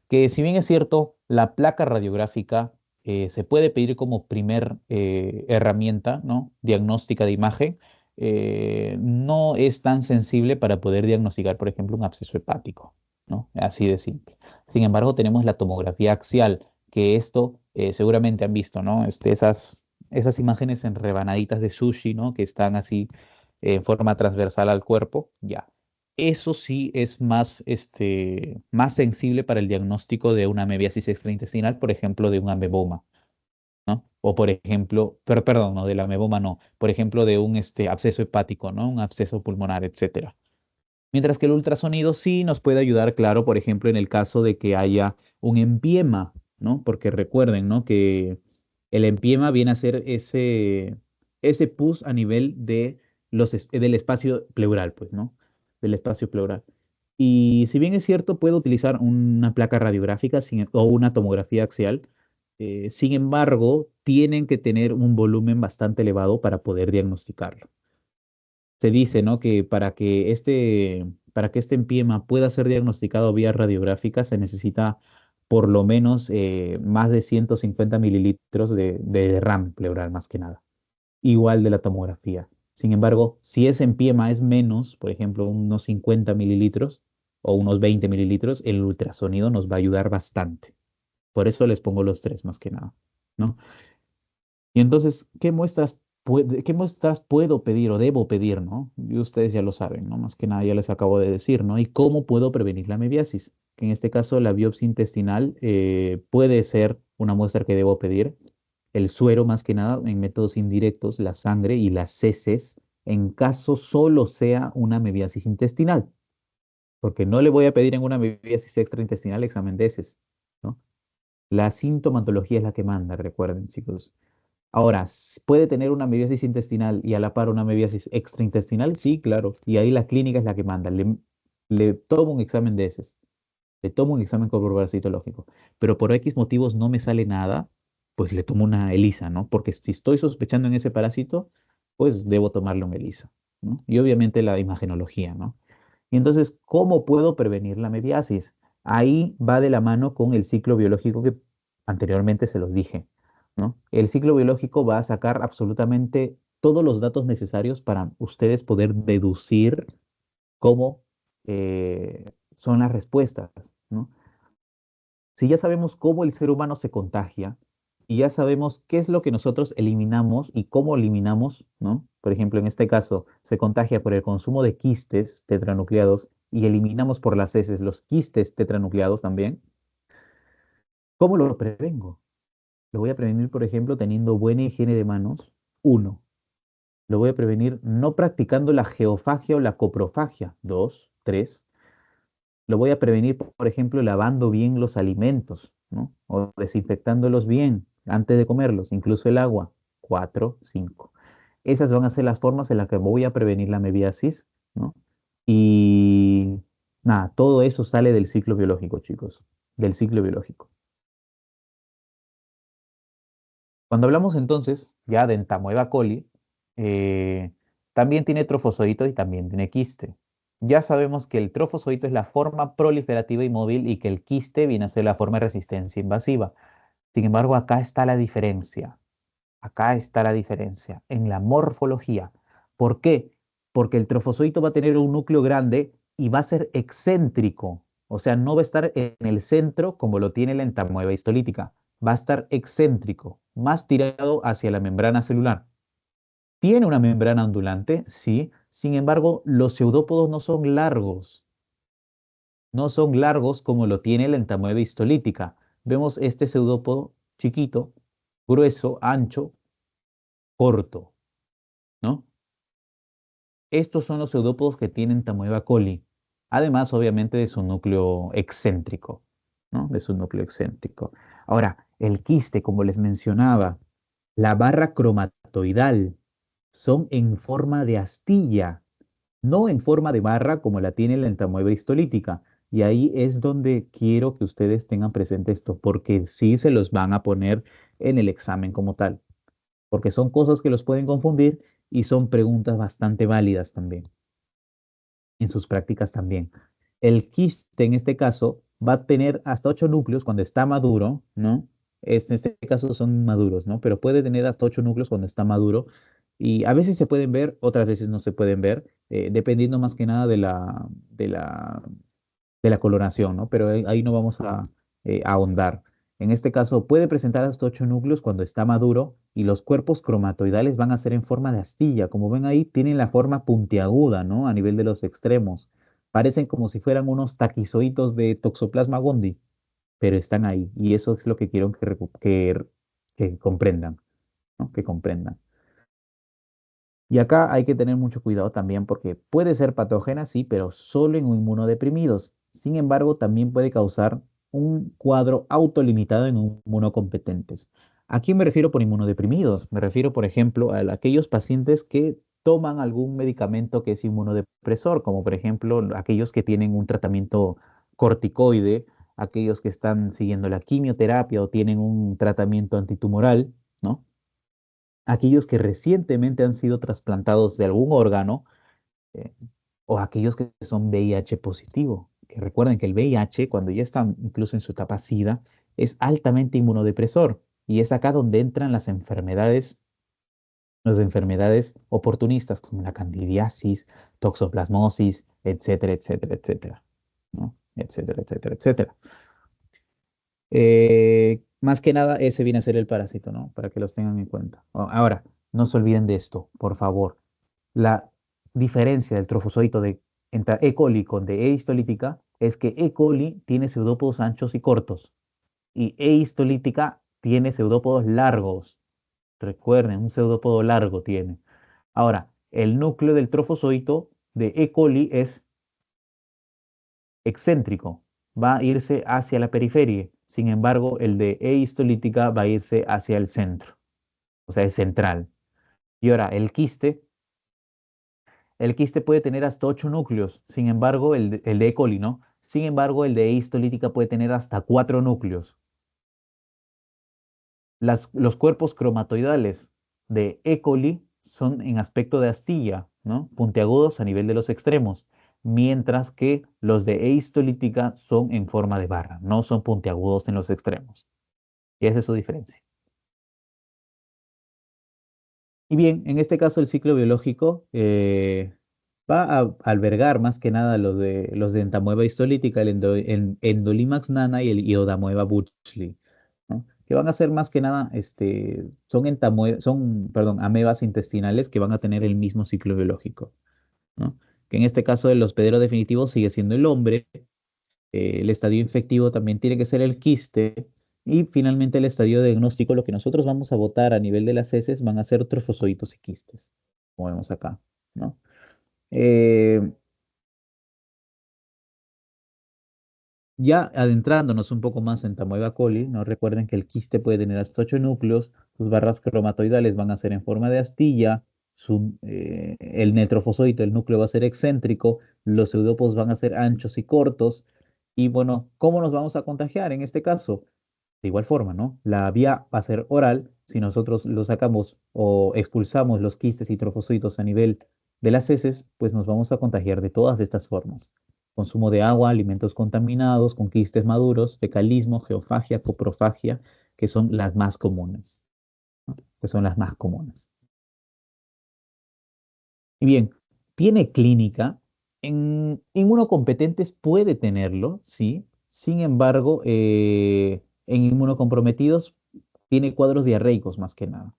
Que si bien es cierto, la placa radiográfica se puede pedir como primer herramienta, ¿no? Diagnóstica de imagen, no es tan sensible para poder diagnosticar, por ejemplo, un absceso hepático, ¿no? Así de simple. Sin embargo, tenemos la tomografía axial, que esto seguramente han visto, ¿no? Esas imágenes en rebanaditas de sushi, ¿no? Que están así en forma transversal al cuerpo, ya. Eso sí es más sensible para el diagnóstico de una amebiasis extraintestinal, por ejemplo, de un ameboma, ¿no? O por ejemplo, pero perdón, no, del ameboma no, por ejemplo, de un absceso hepático, ¿no? Un absceso pulmonar, etcétera. Mientras que el ultrasonido sí nos puede ayudar, claro, por ejemplo, en el caso de que haya un empiema, ¿no? Porque recuerden, ¿no? Que el empiema viene a ser ese pus a nivel del espacio pleural, pues, ¿no? Del espacio pleural. Y si bien es cierto, puedo utilizar una placa radiográfica o una tomografía axial, sin embargo, tienen que tener un volumen bastante elevado para poder diagnosticarlo. Se dice, ¿no? Que para que este empiema pueda ser diagnosticado vía radiográfica se necesita por lo menos más de 150 mililitros de derrame pleural, más que nada. Igual de la tomografía. Sin embargo, si ese empiema es menos, por ejemplo, unos 50 mililitros o unos 20 mililitros, el ultrasonido nos va a ayudar bastante. Por eso les pongo los tres, más que nada, ¿no? Y entonces, qué muestras puedo pedir o debo pedir, ¿no? Y ustedes ya lo saben, ¿no? Más que nada ya les acabo de decir, ¿no? ¿Y cómo puedo prevenir la mebiasis? Que en este caso la biopsia intestinal puede ser una muestra que debo pedir. El suero, más que nada, en métodos indirectos, la sangre y las heces, en caso solo sea una mebiasis intestinal. Porque no le voy a pedir en una mebiasis extraintestinal examen de heces, ¿no? La sintomatología es la que manda, recuerden, chicos. Ahora, ¿puede tener una mebiasis intestinal y a la par una mebiasis extraintestinal? Sí, claro. Y ahí la clínica es la que manda. Le tomo un examen de heces, le tomo un examen corporal citológico, pero por X motivos no me sale nada, pues le tomo una ELISA, ¿no? Porque si estoy sospechando en ese parásito, pues debo tomarle un ELISA, ¿no? Y obviamente la imagenología, ¿no? Y entonces, ¿cómo puedo prevenir la mediasis? Ahí va de la mano con el ciclo biológico que anteriormente se los dije, ¿no? El ciclo biológico va a sacar absolutamente todos los datos necesarios para ustedes poder deducir cómo son las respuestas, ¿no? Si ya sabemos cómo el ser humano se contagia y ya sabemos qué es lo que nosotros eliminamos y cómo eliminamos, ¿no? Por ejemplo, en este caso, se contagia por el consumo de quistes tetranucleados y eliminamos por las heces los quistes tetranucleados también. ¿Cómo lo prevengo? Lo voy a prevenir, por ejemplo, teniendo buena higiene de manos. Uno. Lo voy a prevenir no practicando la geofagia o la coprofagia. Dos. Tres. Lo voy a prevenir, por ejemplo, lavando bien los alimentos, ¿no? O desinfectándolos bien antes de comerlos, incluso el agua. Cuatro, cinco. Esas van a ser las formas en las que voy a prevenir la mebiasis, ¿no? Y nada, todo eso sale del ciclo biológico, chicos, del ciclo biológico. Cuando hablamos entonces ya de Entamoeba coli, también tiene trofozoito y también tiene quiste. Ya sabemos que el trofozoito es la forma proliferativa y móvil y que el quiste viene a ser la forma de resistencia invasiva. Sin embargo, acá está la diferencia. Acá está la diferencia en la morfología. ¿Por qué? Porque el trofozoito va a tener un núcleo grande y va a ser excéntrico. O sea, no va a estar en el centro como lo tiene la entamoeba histolítica. Va a estar excéntrico, más tirado hacia la membrana celular. ¿Tiene una membrana ondulante? Sí. Sin embargo, los pseudópodos no son largos. No son largos como lo tiene la entamoeba histolítica. Vemos este pseudópodo chiquito, grueso, ancho, corto, ¿no? Estos son los pseudópodos que tienen Tamoeba coli, además obviamente de su núcleo excéntrico, ¿no? De su núcleo excéntrico. Ahora, el quiste, como les mencionaba, la barra cromatoidal son en forma de astilla, no en forma de barra como la tiene la entamoeba histolítica. Y ahí es donde quiero que ustedes tengan presente esto, porque sí se los van a poner en el examen como tal, porque son cosas que los pueden confundir y son preguntas bastante válidas también en sus prácticas también. El quiste en este caso va a tener hasta 8 núcleos cuando está maduro, ¿no? En este caso son maduros, ¿no? Pero puede tener hasta 8 núcleos cuando está maduro y a veces se pueden ver, otras veces no se pueden ver, dependiendo más que nada de la coloración, ¿no? Pero ahí no vamos a ahondar. En este caso, puede presentar hasta 8 núcleos cuando está maduro y los cuerpos cromatoidales van a ser en forma de astilla. Como ven ahí, tienen la forma puntiaguda, ¿no? A nivel de los extremos. Parecen como si fueran unos taquizoitos de Toxoplasma gondii, pero están ahí. Y eso es lo que quiero que comprendan, ¿no? Que comprendan. Y acá hay que tener mucho cuidado también porque puede ser patógena, sí, pero solo en inmunodeprimidos. Sin embargo, también puede causar un cuadro autolimitado en inmunocompetentes. ¿A quién me refiero por inmunodeprimidos? Me refiero, por ejemplo, a aquellos pacientes que toman algún medicamento que es inmunodepresor, como por ejemplo aquellos que tienen un tratamiento corticoide, aquellos que están siguiendo la quimioterapia o tienen un tratamiento antitumoral, ¿no? Aquellos que recientemente han sido trasplantados de algún órgano eh, o aquellos que son VIH positivo. Que recuerden que el VIH, cuando ya está incluso en su etapa SIDA, es altamente inmunodepresor y es acá donde entran las enfermedades oportunistas como la candidiasis, toxoplasmosis, etcétera, etcétera, etcétera, ¿no? Etcétera, etcétera, etcétera. Más que nada, ese viene a ser el parásito, ¿no? Para que los tengan en cuenta. Ahora, no se olviden de esto, por favor. La diferencia del trofozoito entre E. coli con de E. histolítica es que E. coli tiene pseudópodos anchos y cortos y E. histolítica tiene pseudópodos largos. Recuerden, un pseudópodo largo tiene. Ahora, el núcleo del trofozoito de E. coli es excéntrico, va a irse hacia la periferia. Sin embargo, el de E histolítica va a irse hacia el centro, o sea, es central. Y ahora, el quiste puede tener hasta 8 núcleos, sin embargo, el de E. coli, ¿no? Sin embargo, el de E histolítica puede tener hasta 4 núcleos. Los cuerpos cromatoidales de E. coli son en aspecto de astilla, ¿no? Puntiagudos a nivel de los extremos, mientras que los de E. histolítica son en forma de barra, no son puntiagudos en los extremos. Y esa es su diferencia. Y bien, en este caso el ciclo biológico va a albergar más que nada los de Entamoeba histolítica, el Endolimax nana y el Iodamoeba butchley, ¿no? Que van a ser más que nada, perdón, amebas intestinales que van a tener el mismo ciclo biológico, ¿no? Que en este caso el hospedero definitivo sigue siendo el hombre, el estadio infectivo también tiene que ser el quiste. Y finalmente el estadio diagnóstico, lo que nosotros vamos a votar a nivel de las heces van a ser trofozoitos y quistes, como vemos acá, ¿no? Eh, ya adentrándonos un poco más en Tamoeba coli, ¿no? Recuerden que el quiste puede tener hasta 8 núcleos, sus barras cromatoidales van a ser en forma de astilla, el netrofozoito, el núcleo va a ser excéntrico, los pseudópodos van a ser anchos y cortos. Y bueno, ¿cómo nos vamos a contagiar en este caso? De igual forma, ¿no? La vía va a ser oral. Si nosotros lo sacamos o expulsamos los quistes y trofocitos a nivel de las heces, pues nos vamos a contagiar de todas estas formas. Consumo de agua, alimentos contaminados, con quistes maduros, fecalismo, geofagia, coprofagia, que son las más comunes, que son las más comunes. Y bien, ¿tiene clínica? En inmunocompetentes puede tenerlo, sí. Sin embargo, en inmunocomprometidos tiene cuadros diarreicos más que nada.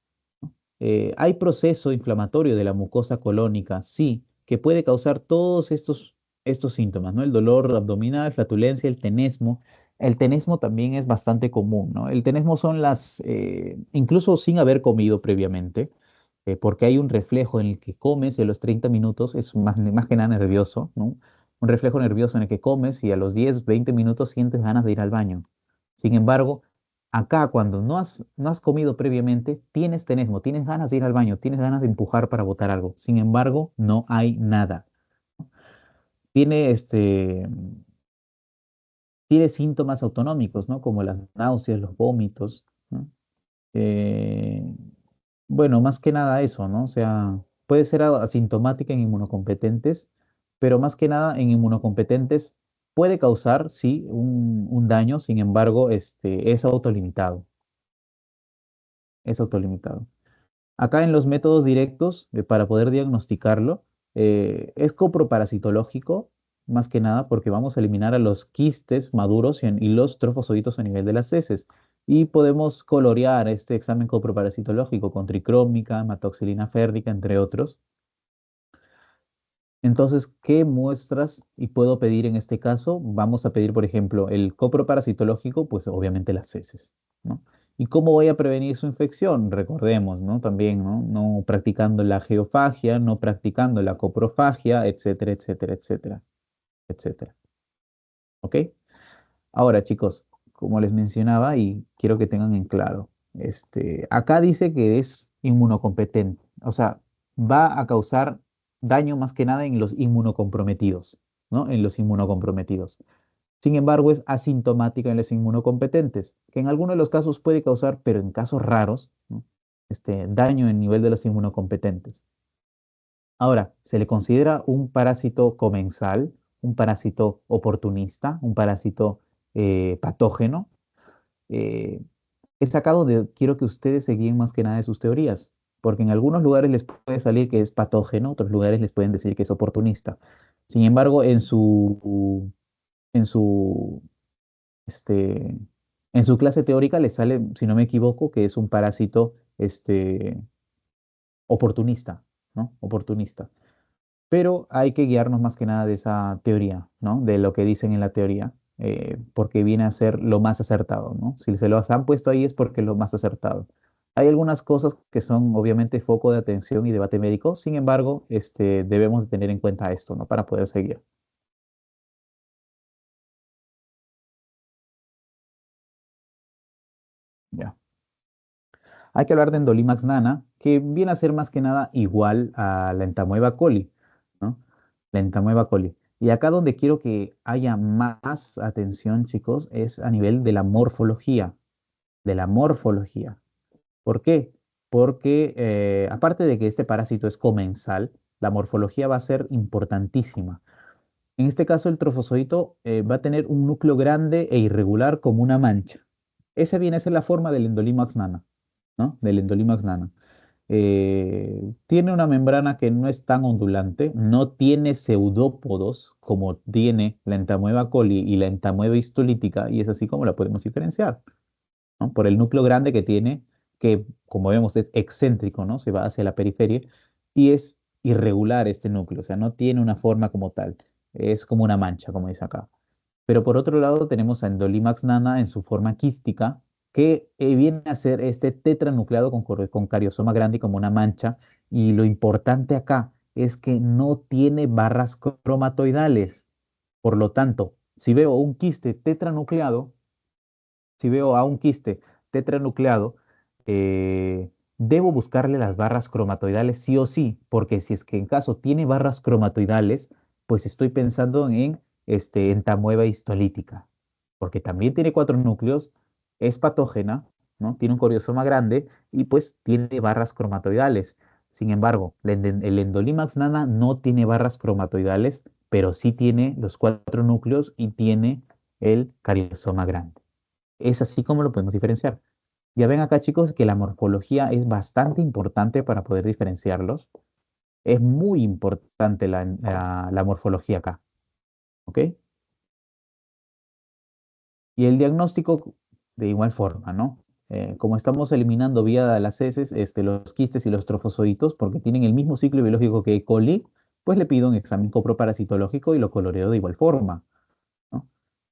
Hay proceso inflamatorio de la mucosa colónica, sí, que puede causar todos estos síntomas, ¿no? El dolor abdominal, flatulencia, el tenesmo. El tenesmo también es bastante común, ¿no? El tenesmo son incluso sin haber comido previamente, porque hay un reflejo en el que comes y a los 30 minutos es más que nada nervioso, ¿no? Un reflejo nervioso en el que comes y a los 10, 20 minutos sientes ganas de ir al baño. Sin embargo, acá, cuando no has comido previamente, tienes tenesmo, tienes ganas de ir al baño, tienes ganas de empujar para botar algo. Sin embargo, no hay nada. Tiene, tiene síntomas autonómicos, ¿no? Como las náuseas, los vómitos, ¿no? Eh, bueno, más que nada eso, ¿no? O sea, puede ser asintomática en inmunocompetentes, pero más que nada en inmunocompetentes puede causar, sí, un daño. Sin embargo, es autolimitado, es autolimitado. Acá en los métodos directos, para poder diagnosticarlo, es coproparasitológico, más que nada porque vamos a eliminar a los quistes maduros y los trofosoditos a nivel de las heces. Y podemos colorear este examen coproparasitológico con tricrómica, hematoxilina férrica, entre otros. Entonces, ¿qué muestras y puedo pedir en este caso? Vamos a pedir, por ejemplo, el coproparasitológico, pues obviamente las heces, ¿no? ¿Y cómo voy a prevenir su infección? Recordemos, ¿no? También, ¿no? No practicando la geofagia, no practicando la coprofagia, etcétera, etcétera, etcétera, etcétera. ¿Ok? Ahora, chicos, como les mencionaba y quiero que tengan en claro, acá dice que es inmunocompetente, o sea, va a causar daño más que nada en los inmunocomprometidos, ¿no? En los inmunocomprometidos. Sin embargo, es asintomática en los inmunocompetentes, que en algunos de los casos puede causar, pero en casos raros, ¿no? Daño en nivel de los inmunocompetentes. Ahora, se le considera un parásito comensal, un parásito oportunista, un parásito patógeno. Eh, es acá donde quiero que ustedes se guíen más que nada de sus teorías, porque en algunos lugares les puede salir que es patógeno, otros lugares les pueden decir que es oportunista. Sin embargo, en su, este, en su clase teórica les sale, si no me equivoco, que es un parásito, oportunista, ¿no? Oportunista. Pero hay que guiarnos más que nada de esa teoría, ¿no? De lo que dicen en la teoría, porque viene a ser lo más acertado, ¿no? Si se los han puesto ahí es porque es lo más acertado. Hay algunas cosas que son obviamente foco de atención y debate médico, sin embargo, debemos de tener en cuenta esto, ¿no? Para poder seguir. Ya. Hay que hablar de Endolimax nana, que viene a ser más que nada igual a la Entamoeba coli, ¿no? La Entamoeba coli. Y acá donde quiero que haya más atención, chicos, es a nivel de la morfología, de la morfología. ¿Por qué? Porque aparte de que este parásito es comensal, la morfología va a ser importantísima. En este caso, el trofozoito va a tener un núcleo grande e irregular como una mancha. Esa viene a ser la forma del Endolimax nana, ¿no? Del Endolimax nana. Tiene una membrana que no es tan ondulante, no tiene pseudópodos como tiene la entamoeba coli y la entamoeba histolítica, y es así como la podemos diferenciar, ¿no? Por el núcleo grande que tiene, que como vemos es excéntrico, ¿no? Se va hacia la periferia y es irregular este núcleo, o sea, no tiene una forma como tal, es como una mancha, como dice acá. Pero por otro lado tenemos a Endolimax nana en su forma quística, que viene a ser este tetranucleado con cariosoma grande y como una mancha. Y lo importante acá es que no tiene barras cromatoidales. Por lo tanto, si veo un quiste tetranucleado, si veo a un quiste tetranucleado, debo buscarle las barras cromatoidales sí o sí, porque si es que en caso tiene barras cromatoidales, pues estoy pensando en entamoeba histolítica, porque también tiene cuatro núcleos, es patógena, ¿no? Tiene un coriosoma grande y pues tiene barras cromatoidales. Sin embargo, el Endolimax nana no tiene barras cromatoidales, pero sí tiene los cuatro núcleos y tiene el cariosoma grande. Es así como lo podemos diferenciar. Ya ven acá, chicos, que la morfología es bastante importante para poder diferenciarlos. Es muy importante la morfología acá, ¿ok? Y el diagnóstico de igual forma, ¿no? Como estamos eliminando vía las heces, los quistes y los trofosoditos, porque tienen el mismo ciclo biológico que E. coli, pues le pido un examen coproparasitológico y lo coloreo de igual forma, ¿no?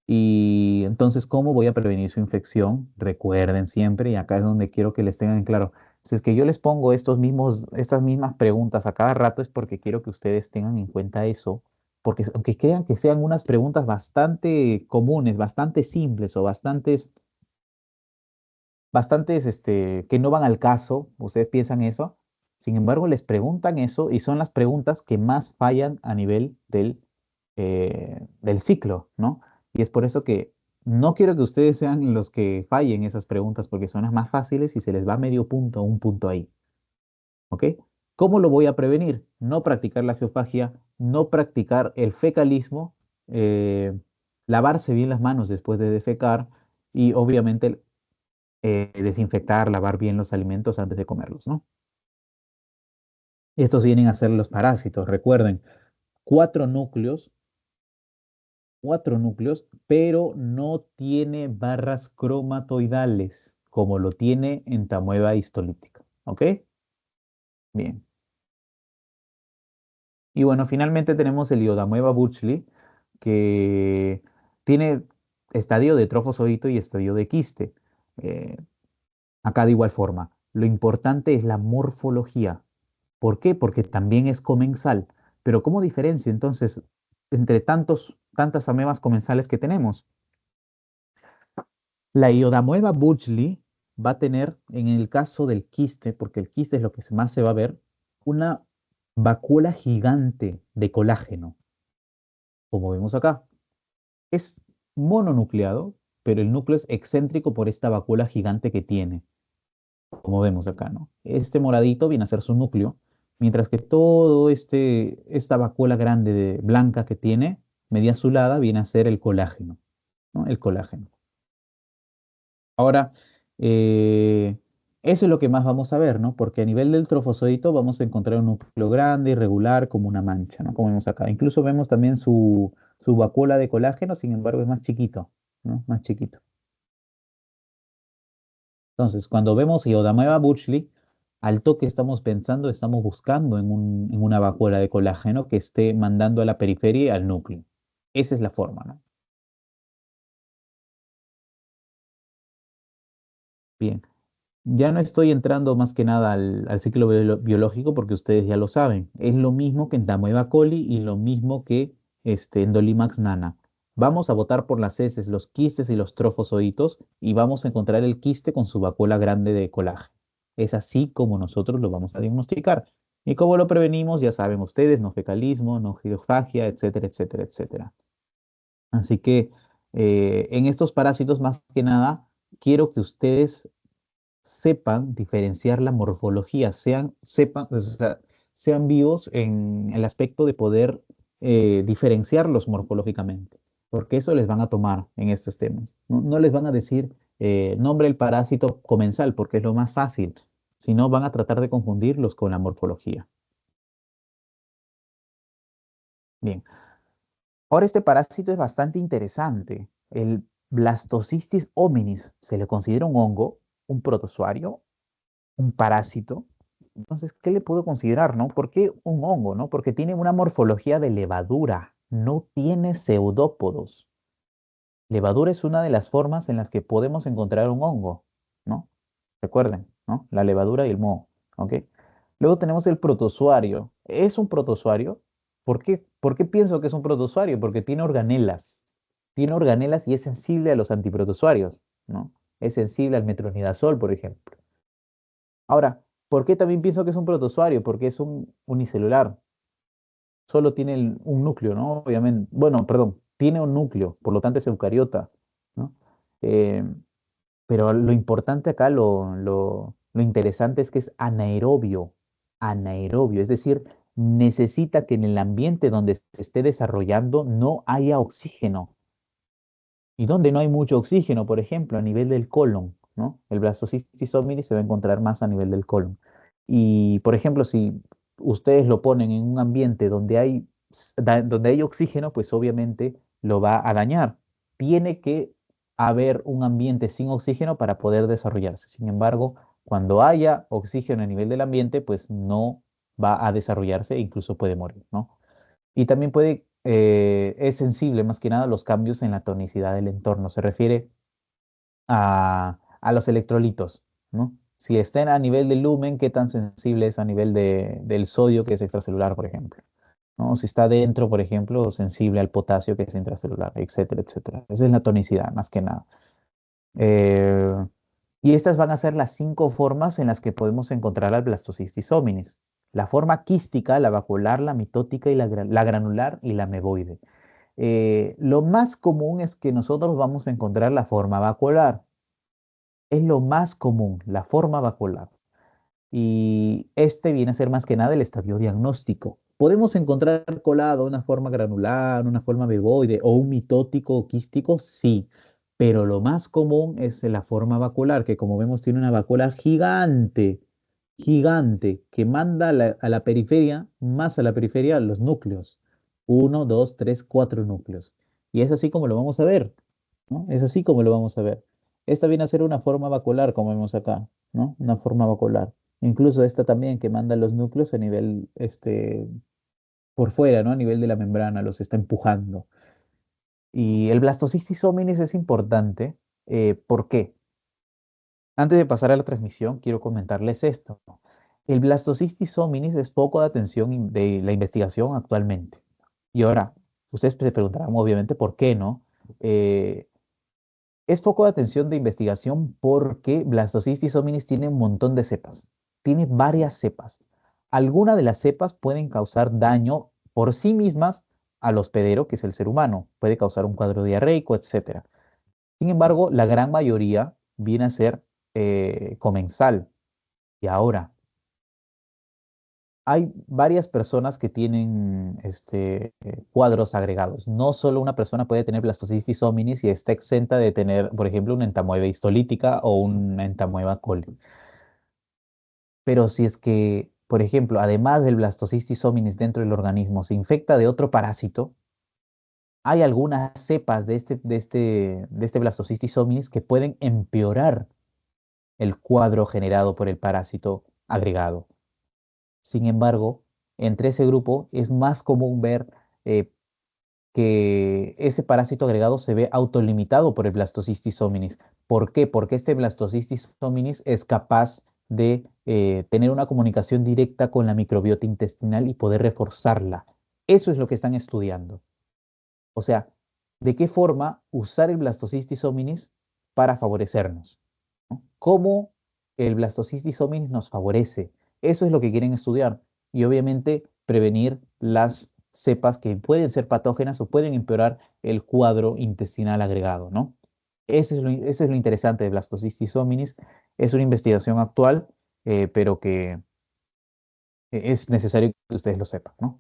Y entonces, ¿cómo voy a prevenir su infección? Recuerden siempre, y acá es donde quiero que les tengan en claro, si es que yo les pongo estas mismas preguntas a cada rato es porque quiero que ustedes tengan en cuenta eso, porque aunque crean que sean unas preguntas bastante comunes, bastante simples o bastantes que no van al caso, ustedes piensan eso, sin embargo les preguntan eso y son las preguntas que más fallan a nivel del ciclo, ¿no? Y es por eso que no quiero que ustedes sean los que fallen esas preguntas porque son las más fáciles y se les va medio punto o un punto ahí, ¿ok? ¿Cómo lo voy a prevenir? No practicar la geofagia, no practicar el fecalismo, eh, lavarse bien las manos después de defecar y obviamente desinfectar, lavar bien los alimentos antes de comerlos, ¿no? Estos vienen a ser los parásitos, recuerden, cuatro núcleos, cuatro núcleos, pero no tiene barras cromatoidales, como lo tiene en Tamueva histolítica, ¿ok? Bien. Y bueno, finalmente tenemos el Iodamueva burchley, que tiene estadio de trofosodito y estadio de quiste. Eh, Acá de igual forma, lo importante es la morfología. ¿Por qué? Porque también es comensal. Pero ¿cómo diferencio entonces entre tantas amebas comensales que tenemos? La Iodamoeba burchley va a tener, en el caso del quiste, porque el quiste es lo que más se va a ver, una vacuola gigante de colágeno, como vemos acá. Es mononucleado, pero el núcleo es excéntrico por esta vacuola gigante que tiene, como vemos acá, ¿no? Este moradito viene a ser su núcleo, mientras que esta vacuola grande blanca que tiene, media azulada, viene a ser el colágeno, ¿no? El colágeno. Ahora, eh, eso es lo que más vamos a ver, ¿no? Porque a nivel del trofosodito vamos a encontrar un núcleo grande, irregular, como una mancha, ¿no? Como vemos acá. Incluso vemos también su vacuola de colágeno, sin embargo, es más chiquito, ¿no? Más chiquito. Entonces, cuando vemos Iodamoeba burchley, al toque estamos pensando, estamos buscando en una vacuola de colágeno que esté mandando a la periferia y al núcleo. Esa es la forma, ¿no? Bien. Ya no estoy entrando más que nada al ciclo biológico porque ustedes ya lo saben. Es lo mismo que en Tamoeba coli y lo mismo que en Dolimax nana. Vamos a votar por las heces, los quistes y los trofosoditos y vamos a encontrar el quiste con su vacuola grande de colágeno. Es así como nosotros lo vamos a diagnosticar. Y cómo lo prevenimos, ya saben ustedes, no fecalismo, no girofagia, etcétera, etcétera, etcétera. Así que en estos parásitos, más que nada, quiero que ustedes sepan diferenciar la morfología, o sea, sean vivos en el aspecto de poder diferenciarlos morfológicamente, porque eso les van a tomar en estos temas. No, no les van a decir nombre el parásito comensal, porque es lo más fácil, sino van a tratar de confundirlos con la morfología. Bien, ahora este parásito es bastante interesante. El Blastocystis hominis se le considera un hongo, un protozoario, un parásito. Entonces, ¿qué le puedo considerar, no? ¿Por qué un hongo, no? Porque tiene una morfología de levadura, no tiene pseudópodos. Levadura es una de las formas en las que podemos encontrar un hongo, ¿no? Recuerden, ¿no? La levadura y el moho, ¿ok? Luego tenemos el protozoario. ¿Es un protozoario? ¿Por qué? ¿Por qué pienso que es un protozoario? Porque tiene organelas. Tiene organelas y es sensible a los antiprotozoarios, ¿no? Es sensible al metronidazol, por ejemplo. Ahora, ¿por qué también pienso que es un protozoario? Porque es un unicelular. Solo tiene un núcleo, ¿no? Obviamente. Bueno, perdón, tiene un núcleo, por lo tanto es eucariota, ¿no? Eh, pero lo importante acá, lo interesante es que es anaerobio. anaerobio, es decir, necesita que en el ambiente donde se esté desarrollando no haya oxígeno. Y donde no hay mucho oxígeno, por ejemplo, a nivel del colon, ¿no? El Blastocystis hominis se va a encontrar más a nivel del colon. Y, por ejemplo, si ustedes lo ponen en un ambiente donde hay oxígeno, pues obviamente lo va a dañar. Tiene que haber un ambiente sin oxígeno para poder desarrollarse. Sin embargo, cuando haya oxígeno a nivel del ambiente, pues no va a desarrollarse e incluso puede morir, ¿no? Y también es sensible más que nada a los cambios en la tonicidad del entorno. Se refiere a los electrolitos, ¿no? Si estén a nivel del lumen, ¿qué tan sensible es a nivel del sodio, que es extracelular, por ejemplo? ¿No? Si está dentro, por ejemplo, sensible al potasio, que es intracelular, etcétera, etcétera. Esa es la tonicidad, más que nada. Eh, y estas van a ser las 5 formas en las que podemos encontrar al Blastocystis hominis. La forma quística, la vacuolar, la mitótica y la granular y la ameboide. Lo más común es que nosotros vamos a encontrar la forma vacuolar. Es lo más común, la forma vacuolar. Y este viene a ser más que nada el estadio diagnóstico. Podemos encontrar colado una forma granular, una forma beboide o un mitótico o quístico, sí, pero lo más común es la forma vacuolar, que como vemos tiene una vacuola gigante, gigante, que manda a la periferia, más a la periferia, los núcleos. Uno, dos, tres, cuatro núcleos. Y es así como lo vamos a ver, ¿no? Es así como lo vamos a ver. Esta viene a ser una forma vacuolar, como vemos acá, ¿no? Una forma vacuolar. Incluso esta también que manda los núcleos a nivel, por fuera, ¿no? A nivel de la membrana, los está empujando. Y el Blastocystis hominis es importante. ¿Por qué? Antes de pasar a la transmisión, quiero comentarles esto. El Blastocystis hominis es foco de atención de la investigación actualmente. Y ahora, ustedes se preguntarán obviamente por qué, ¿no? Eh, Es foco de atención de investigación porque Blastocystis hominis tiene un montón de cepas. Tiene varias cepas. Algunas de las cepas pueden causar daño por sí mismas al hospedero, que es el ser humano. Puede causar un cuadro diarreico, etcétera. Sin embargo, la gran mayoría viene a ser comensal. Y ahora, hay varias personas que tienen cuadros agregados. No solo una persona puede tener blastocystis hominis y está exenta de tener, por ejemplo, una entamoeba histolítica o una entamoeba coli. Pero si es que, por ejemplo, además del blastocystis hominis dentro del organismo se infecta de otro parásito, hay algunas cepas de este blastocystis hominis que pueden empeorar el cuadro generado por el parásito agregado. Sin embargo, entre ese grupo es más común ver eh, que ese parásito agregado se ve autolimitado por el Blastocystis hominis. ¿Por qué? Porque este Blastocystis hominis es capaz de tener una comunicación directa con la microbiota intestinal y poder reforzarla. Eso es lo que están estudiando. O sea, ¿de qué forma usar el Blastocystis hominis para favorecernos? ¿No? ¿Cómo el Blastocystis hominis nos favorece? Eso es lo que quieren estudiar. Y obviamente prevenir las cepas que pueden ser patógenas o pueden empeorar el cuadro intestinal agregado, ¿no? Eso es lo interesante de Blastocystis hominis. Es una investigación actual, pero que es necesario que ustedes lo sepan, ¿no?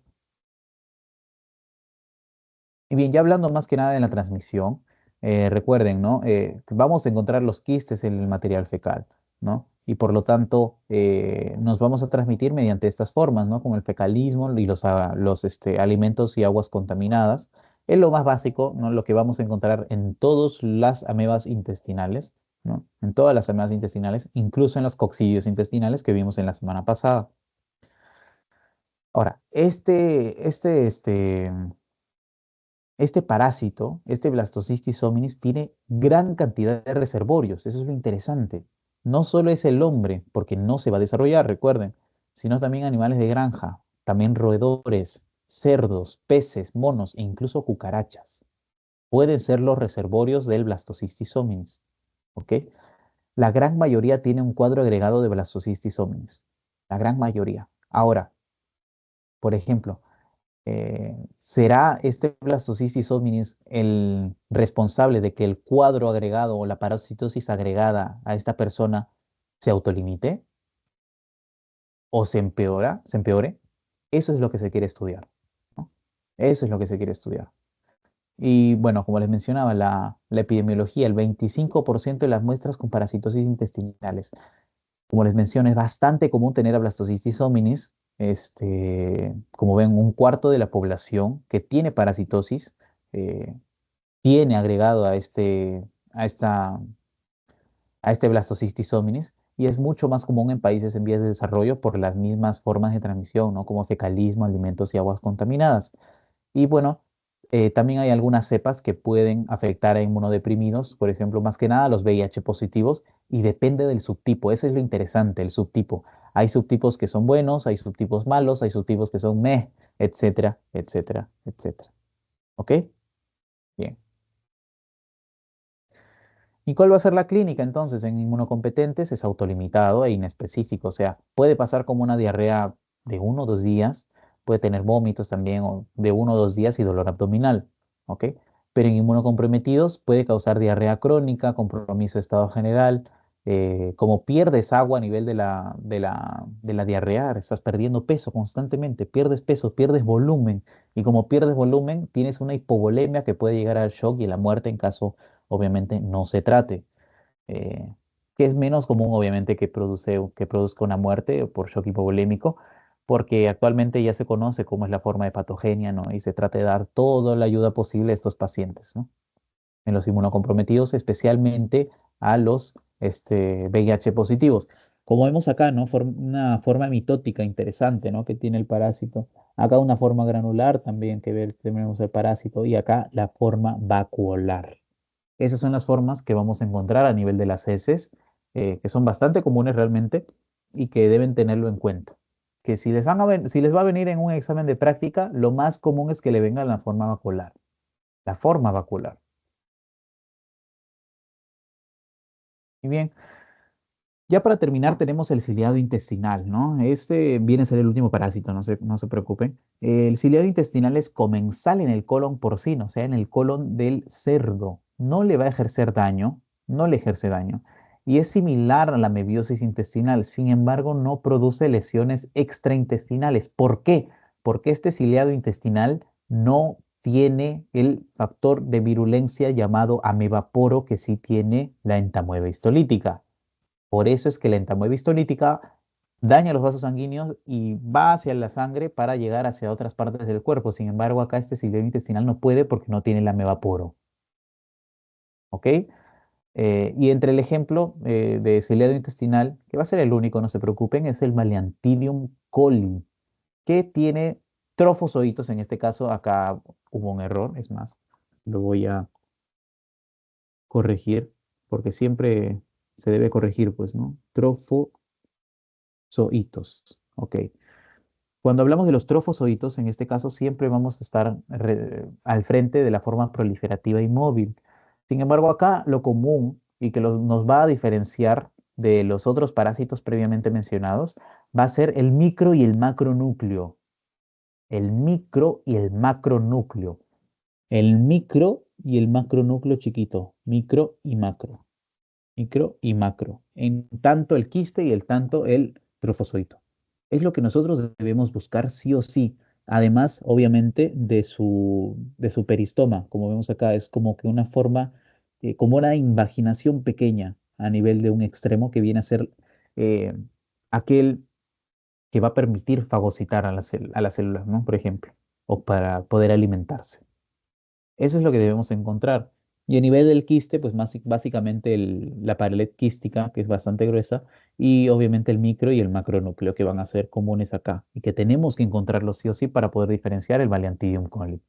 Y bien, ya hablando más que nada de la transmisión, recuerden, ¿no? Vamos a encontrar los quistes en el material fecal, ¿no? Y por lo tanto, nos vamos a transmitir mediante estas formas, ¿no? Como el fecalismo y los alimentos y aguas contaminadas. Es lo más básico, ¿no? Lo que vamos a encontrar en todas las amebas intestinales, ¿no? En todas las amebas intestinales, incluso en los coccidios intestinales que vimos en la semana pasada. Ahora, este parásito, este Blastocystis hominis, tiene gran cantidad de reservorios. Eso es lo interesante. No solo es el hombre, porque no se va a desarrollar, recuerden, sino también animales de granja, también roedores, cerdos, peces, monos e incluso cucarachas. Pueden ser los reservorios del Blastocystis hominis. ¿Ok? La gran mayoría tiene un cuadro agregado de Blastocystis hominis. La gran mayoría. Ahora, por ejemplo, ¿será este Blastocystis hominis el responsable de que el cuadro agregado o la parasitosis agregada a esta persona se autolimite? o se empeore, eso es lo que se quiere estudiar, ¿no? Eso es lo que se quiere estudiar. Y bueno, como les mencionaba, la epidemiología, el 25% de las muestras con parasitosis intestinales. Como les mencioné, es bastante común tener a Blastocystis hominis. Como ven, un cuarto de la población que tiene parasitosis eh, tiene agregado a esta, a este Blastocystis hominis, y es mucho más común en países en vías de desarrollo por las mismas formas de transmisión, ¿no? Como fecalismo, alimentos y aguas contaminadas. Y bueno, también hay algunas cepas que pueden afectar a inmunodeprimidos, por ejemplo, más que nada los VIH positivos, y depende del subtipo. Ese es lo interesante, el subtipo. Hay subtipos que son buenos, hay subtipos malos, hay subtipos que son meh, etcétera, etcétera, etcétera. ¿Ok? Bien. ¿Y cuál va a ser la clínica entonces? En inmunocompetentes es autolimitado e inespecífico, o sea, puede pasar como una diarrea de 1 o 2 días, puede tener vómitos también de 1 o 2 días y dolor abdominal, ¿ok? Pero en inmunocomprometidos puede causar diarrea crónica, compromiso de estado general, como pierdes agua a nivel de la diarrea, estás perdiendo peso constantemente, pierdes peso, pierdes volumen, y como pierdes volumen, tienes una hipovolemia que puede llegar al shock y la muerte en caso obviamente no se trate, eh, que es menos común obviamente que produzca una muerte por shock hipovolémico, porque actualmente ya se conoce cómo es la forma de patogenia, ¿no? Y se trata de dar toda la ayuda posible a estos pacientes, ¿no? En los inmunocomprometidos, especialmente a los VIH positivos. Como vemos acá, ¿no? Una forma mitótica interesante, ¿no? Que tiene el parásito. Acá una forma granular también tenemos el parásito, y acá la forma vacuolar. Esas son las formas que vamos a encontrar a nivel de las heces, que son bastante comunes realmente y que deben tenerlo en cuenta. Que si les va a venir en un examen de práctica, lo más común es que le venga la forma vacuolar. La forma vacuolar. Y bien, ya para terminar tenemos el ciliado intestinal, ¿no? Este viene a ser el último parásito, no se preocupen. El ciliado intestinal es comensal en el colon porcino, o sea, en el colon del cerdo. No le va a ejercer daño, no le ejerce daño. Y es similar a la mebiosis intestinal, sin embargo, no produce lesiones extraintestinales. ¿Por qué? Porque este ciliado intestinal no tiene el factor de virulencia llamado amebaporo, que sí tiene la entamoeba histolítica. Por eso es que la entamoeba histolítica daña los vasos sanguíneos y va hacia la sangre para llegar hacia otras partes del cuerpo. Sin embargo, acá este ciliado intestinal no puede porque no tiene la amebaporo. ¿Ok? Y entre el ejemplo de ciliado intestinal, que va a ser el único, no se preocupen, es el Maliantidium coli, que tiene trofozoitos. En este caso, acá hubo un error, es más, lo voy a corregir, porque siempre se debe corregir, pues, ¿no? Trofozoitos. Ok. Cuando hablamos de los trofozoitos, en este caso siempre vamos a estar al frente de la forma proliferativa y móvil. Sin embargo, acá lo común y que nos va a diferenciar de los otros parásitos previamente mencionados va a ser el micro y el macronúcleo. El micro y el macronúcleo. El micro y el macronúcleo chiquito. Micro y macro. Micro y macro. En tanto el quiste y el tanto el trofozoito. Es lo que nosotros debemos buscar sí o sí. Además, obviamente, de su peristoma. Como vemos acá, es como que una forma, como una invaginación pequeña a nivel de un extremo que viene a ser eh, aquel que va a permitir fagocitar a las células, ¿no? Por ejemplo, o para poder alimentarse. Eso es lo que debemos encontrar. Y a nivel del quiste, pues básicamente la pared quística, que es bastante gruesa, y obviamente el micro y el macronúcleo, que van a ser comunes acá, y que tenemos que encontrarlos sí o sí para poder diferenciar el Valiantidium coli.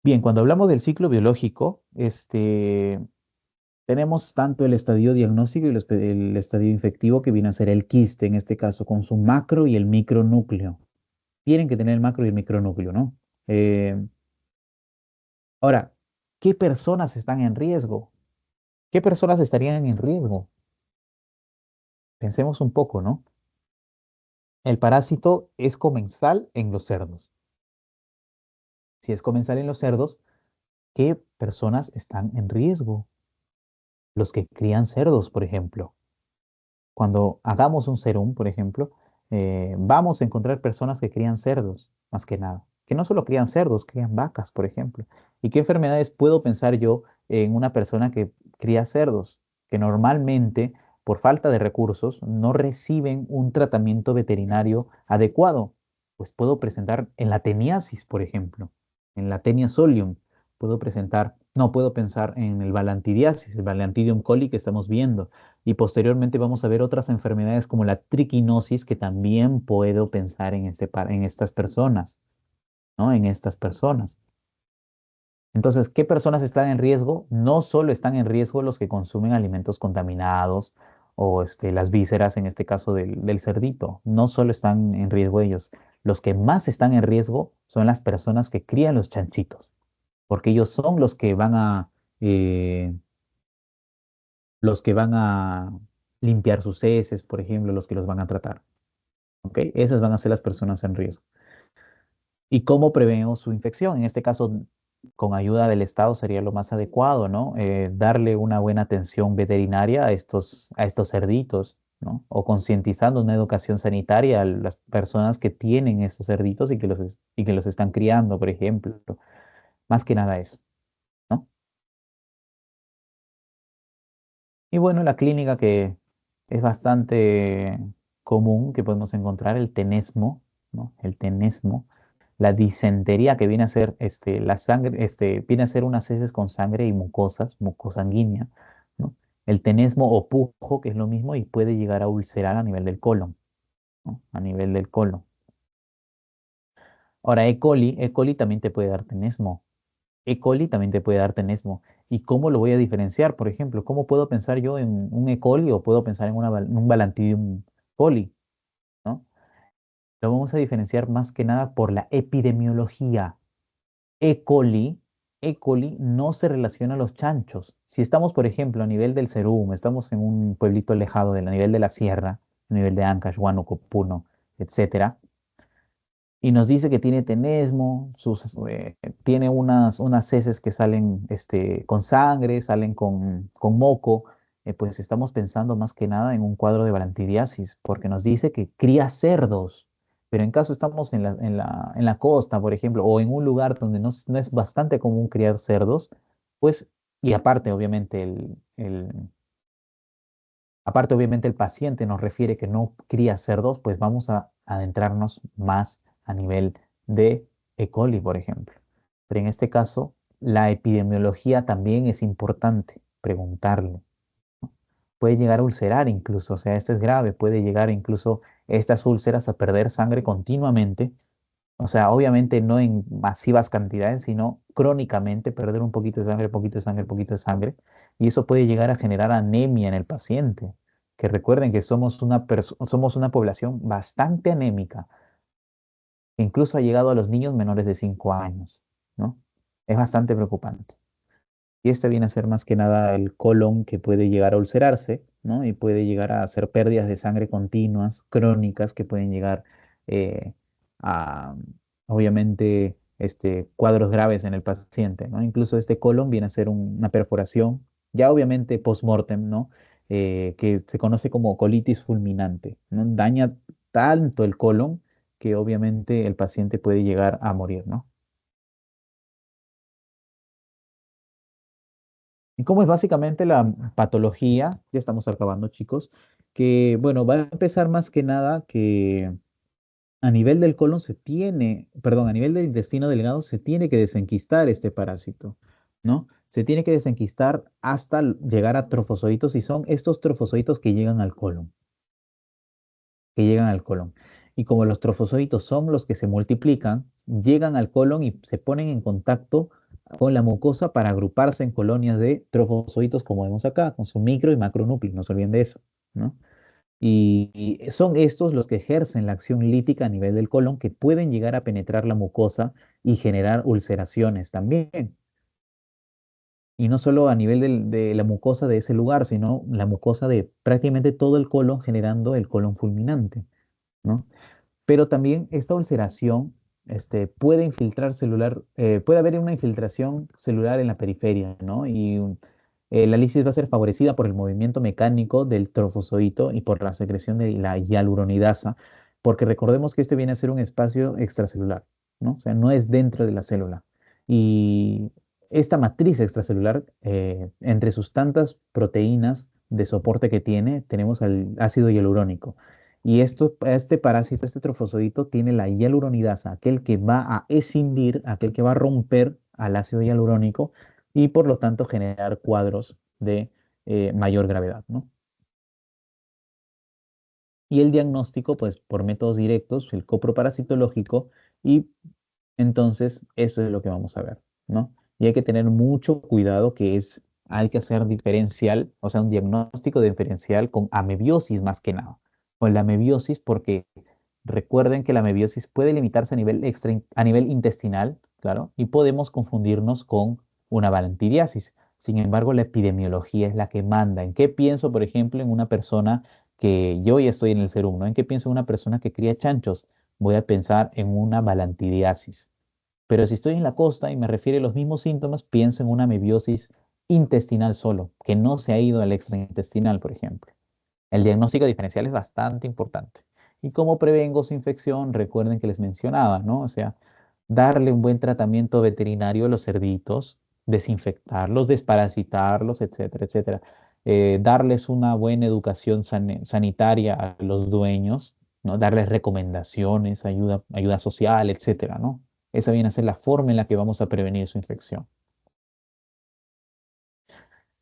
Bien, cuando hablamos del ciclo biológico, tenemos tanto el estadio diagnóstico y el estadio infectivo, que viene a ser el quiste, en este caso, con su macro y el micronúcleo. Tienen que tener el macro y el micronúcleo, ¿no? Eh, Ahora, ¿qué personas están en riesgo? ¿Qué personas estarían en riesgo? Pensemos un poco, ¿no? El parásito es comensal en los cerdos. Si es comensal en los cerdos, ¿qué personas están en riesgo? Los que crían cerdos, por ejemplo. cuando hagamos un serum, por ejemplo, vamos a encontrar personas que crían cerdos, más que nada. Que no solo crían cerdos, crían vacas, por ejemplo. ¿Y qué enfermedades puedo pensar yo en una persona que cría cerdos? Que normalmente, por falta de recursos, no reciben un tratamiento veterinario adecuado. Pues puedo presentar en la teniasis, por ejemplo, en la tenia solium. No puedo pensar en el balantidiasis, el Balantidium coli que estamos viendo. Y posteriormente vamos a ver otras enfermedades como la triquinosis, que también puedo pensar en estas personas, ¿no? En estas personas. Entonces, ¿qué personas están en riesgo? No solo están en riesgo los que consumen alimentos contaminados o las vísceras, en este caso del cerdito. No solo están en riesgo ellos. Los que más están en riesgo son las personas que crían los chanchitos, porque ellos son eh, los que van a limpiar sus heces, por ejemplo, los que los van a tratar. ¿Ok? Esas van a ser las personas en riesgo. ¿Y cómo prevenimos su infección? En este caso, con ayuda del Estado sería lo más adecuado, ¿no? Darle una buena atención veterinaria a estos cerditos, ¿no? O concientizando una educación sanitaria a las personas que tienen estos cerditos y que los están criando, por ejemplo. Más que nada eso, ¿no? Y bueno, la clínica que es bastante común que podemos encontrar, el tenesmo, ¿no? El tenesmo, la disentería que viene a ser la sangre, viene a ser unas heces con sangre y mucosas, mucosanguínea, ¿no? El tenesmo o pujo, que es lo mismo y puede llegar a ulcerar a nivel del colon, ¿no? A nivel del colon. Ahora, E. coli también te puede dar tenesmo. E. coli también te puede dar tenesmo. ¿Y cómo lo voy a diferenciar? Por ejemplo, ¿cómo puedo pensar yo en un E. coli o puedo pensar en un Balantidium coli? ¿No? Lo vamos a diferenciar más que nada por la epidemiología. E. coli, E. coli no se relaciona a los chanchos. Si estamos, por ejemplo, a nivel del Serum, estamos en un pueblito alejado a nivel de la sierra, a nivel de Ancash, Huánuco, Puno, etcétera, y nos dice que tiene tenesmo, tiene unas heces que salen con sangre, salen con moco, pues estamos pensando más que nada en un cuadro de balantidiasis, porque nos dice que cría cerdos, pero en caso estamos en la costa, por ejemplo, o en un lugar donde no es bastante común criar cerdos, pues, y aparte, obviamente, aparte, obviamente, el paciente nos refiere que no cría cerdos, pues vamos a adentrarnos más a nivel de E. coli, por ejemplo. Pero en este caso, la epidemiología también es importante preguntarle. Puede llegar a ulcerar incluso, o sea, esto es grave, puede llegar incluso estas úlceras a perder sangre continuamente, o sea, obviamente no en masivas cantidades, sino crónicamente perder un poquito de sangre, poquito de sangre, poquito de sangre. Y eso puede llegar a generar anemia en el paciente. Que recuerden que somos una población bastante anémica, que incluso ha llegado a los niños menores de 5 años, ¿no? Es bastante preocupante. Y este viene a ser más que nada el colon que puede llegar a ulcerarse, ¿no? Y puede llegar a hacer pérdidas de sangre continuas, crónicas, que pueden llegar eh, a, obviamente, cuadros graves en el paciente, ¿no? Incluso este colon viene a ser una perforación, ya obviamente post-mortem, ¿no? Que se conoce como colitis fulminante, ¿no? Daña tanto el colon que obviamente el paciente puede llegar a morir, ¿no? Y cómo es básicamente la patología, ya estamos acabando, chicos, que bueno, va a empezar más que nada que a nivel del colon perdón, a nivel del intestino delgado se tiene que desenquistar este parásito, ¿no? Se tiene que desenquistar hasta llegar a trofozoitos y son estos trofozoitos que llegan al colon. Y como los trofozoitos son los que se multiplican, llegan al colon y se ponen en contacto con la mucosa para agruparse en colonias de trofozoitos, como vemos acá, con su micro y macronúcleo, no se olviden de eso, ¿no? Y son estos los que ejercen la acción lítica a nivel del colon, que pueden llegar a penetrar la mucosa y generar ulceraciones también. Y no solo a nivel de la mucosa de ese lugar, sino la mucosa de prácticamente todo el colon, generando el colon fulminante, ¿no? Pero también esta ulceración puede puede haber una infiltración celular en la periferia, ¿no? La lisis va a ser favorecida por el movimiento mecánico del trofozoito y por la secreción de la hialuronidasa, porque recordemos que este viene a ser un espacio extracelular, ¿no? O sea, no es dentro de la célula. Y esta matriz extracelular, entre sus tantas proteínas de soporte que tiene, tenemos el ácido hialurónico. Y este parásito, este trofozoito, tiene la hialuronidasa, aquel que va a escindir, aquel que va a romper al ácido hialurónico y por lo tanto generar cuadros de mayor gravedad, ¿no? Y el diagnóstico, pues por métodos directos, el coproparasitológico, y entonces eso es lo que vamos a ver, ¿no? Y hay que tener mucho cuidado hay que hacer diferencial, o sea, un diagnóstico diferencial con amebiosis más que nada. Con la amebiosis porque recuerden que la amebiosis puede limitarse a nivel intestinal, claro, y podemos confundirnos con una balantidiasis. Sin embargo, la epidemiología es la que manda. ¿En qué pienso, por ejemplo, en una persona que yo ya estoy en el serum, ¿no? ¿En qué pienso en una persona que cría chanchos? Voy a pensar en una balantidiasis. Pero si estoy en la costa y me refiere a los mismos síntomas, pienso en una amebiosis intestinal solo, que no se ha ido al extraintestinal, por ejemplo. El diagnóstico diferencial es bastante importante. ¿Y cómo prevengo su infección? Recuerden que les mencionaba, ¿no? O sea, darle un buen tratamiento veterinario a los cerditos, desinfectarlos, desparasitarlos, etcétera, etcétera. Darles una buena educación sanitaria a los dueños, ¿no? Darles recomendaciones, ayuda social, etcétera, ¿no? Esa viene a ser la forma en la que vamos a prevenir su infección.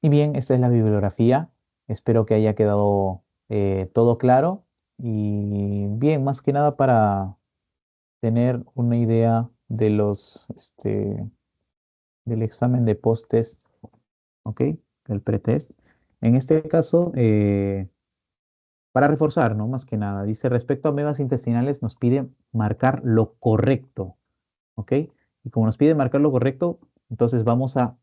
Y bien, esta es la bibliografía. Espero que haya quedado todo claro. Y bien, más que nada para tener una idea del examen de post-test, ¿ok? Del pretest. En este caso, para reforzar, ¿no? Más que nada, dice, respecto a amebas intestinales, nos pide marcar lo correcto. ¿Ok? Y como nos pide marcar lo correcto, entonces vamos a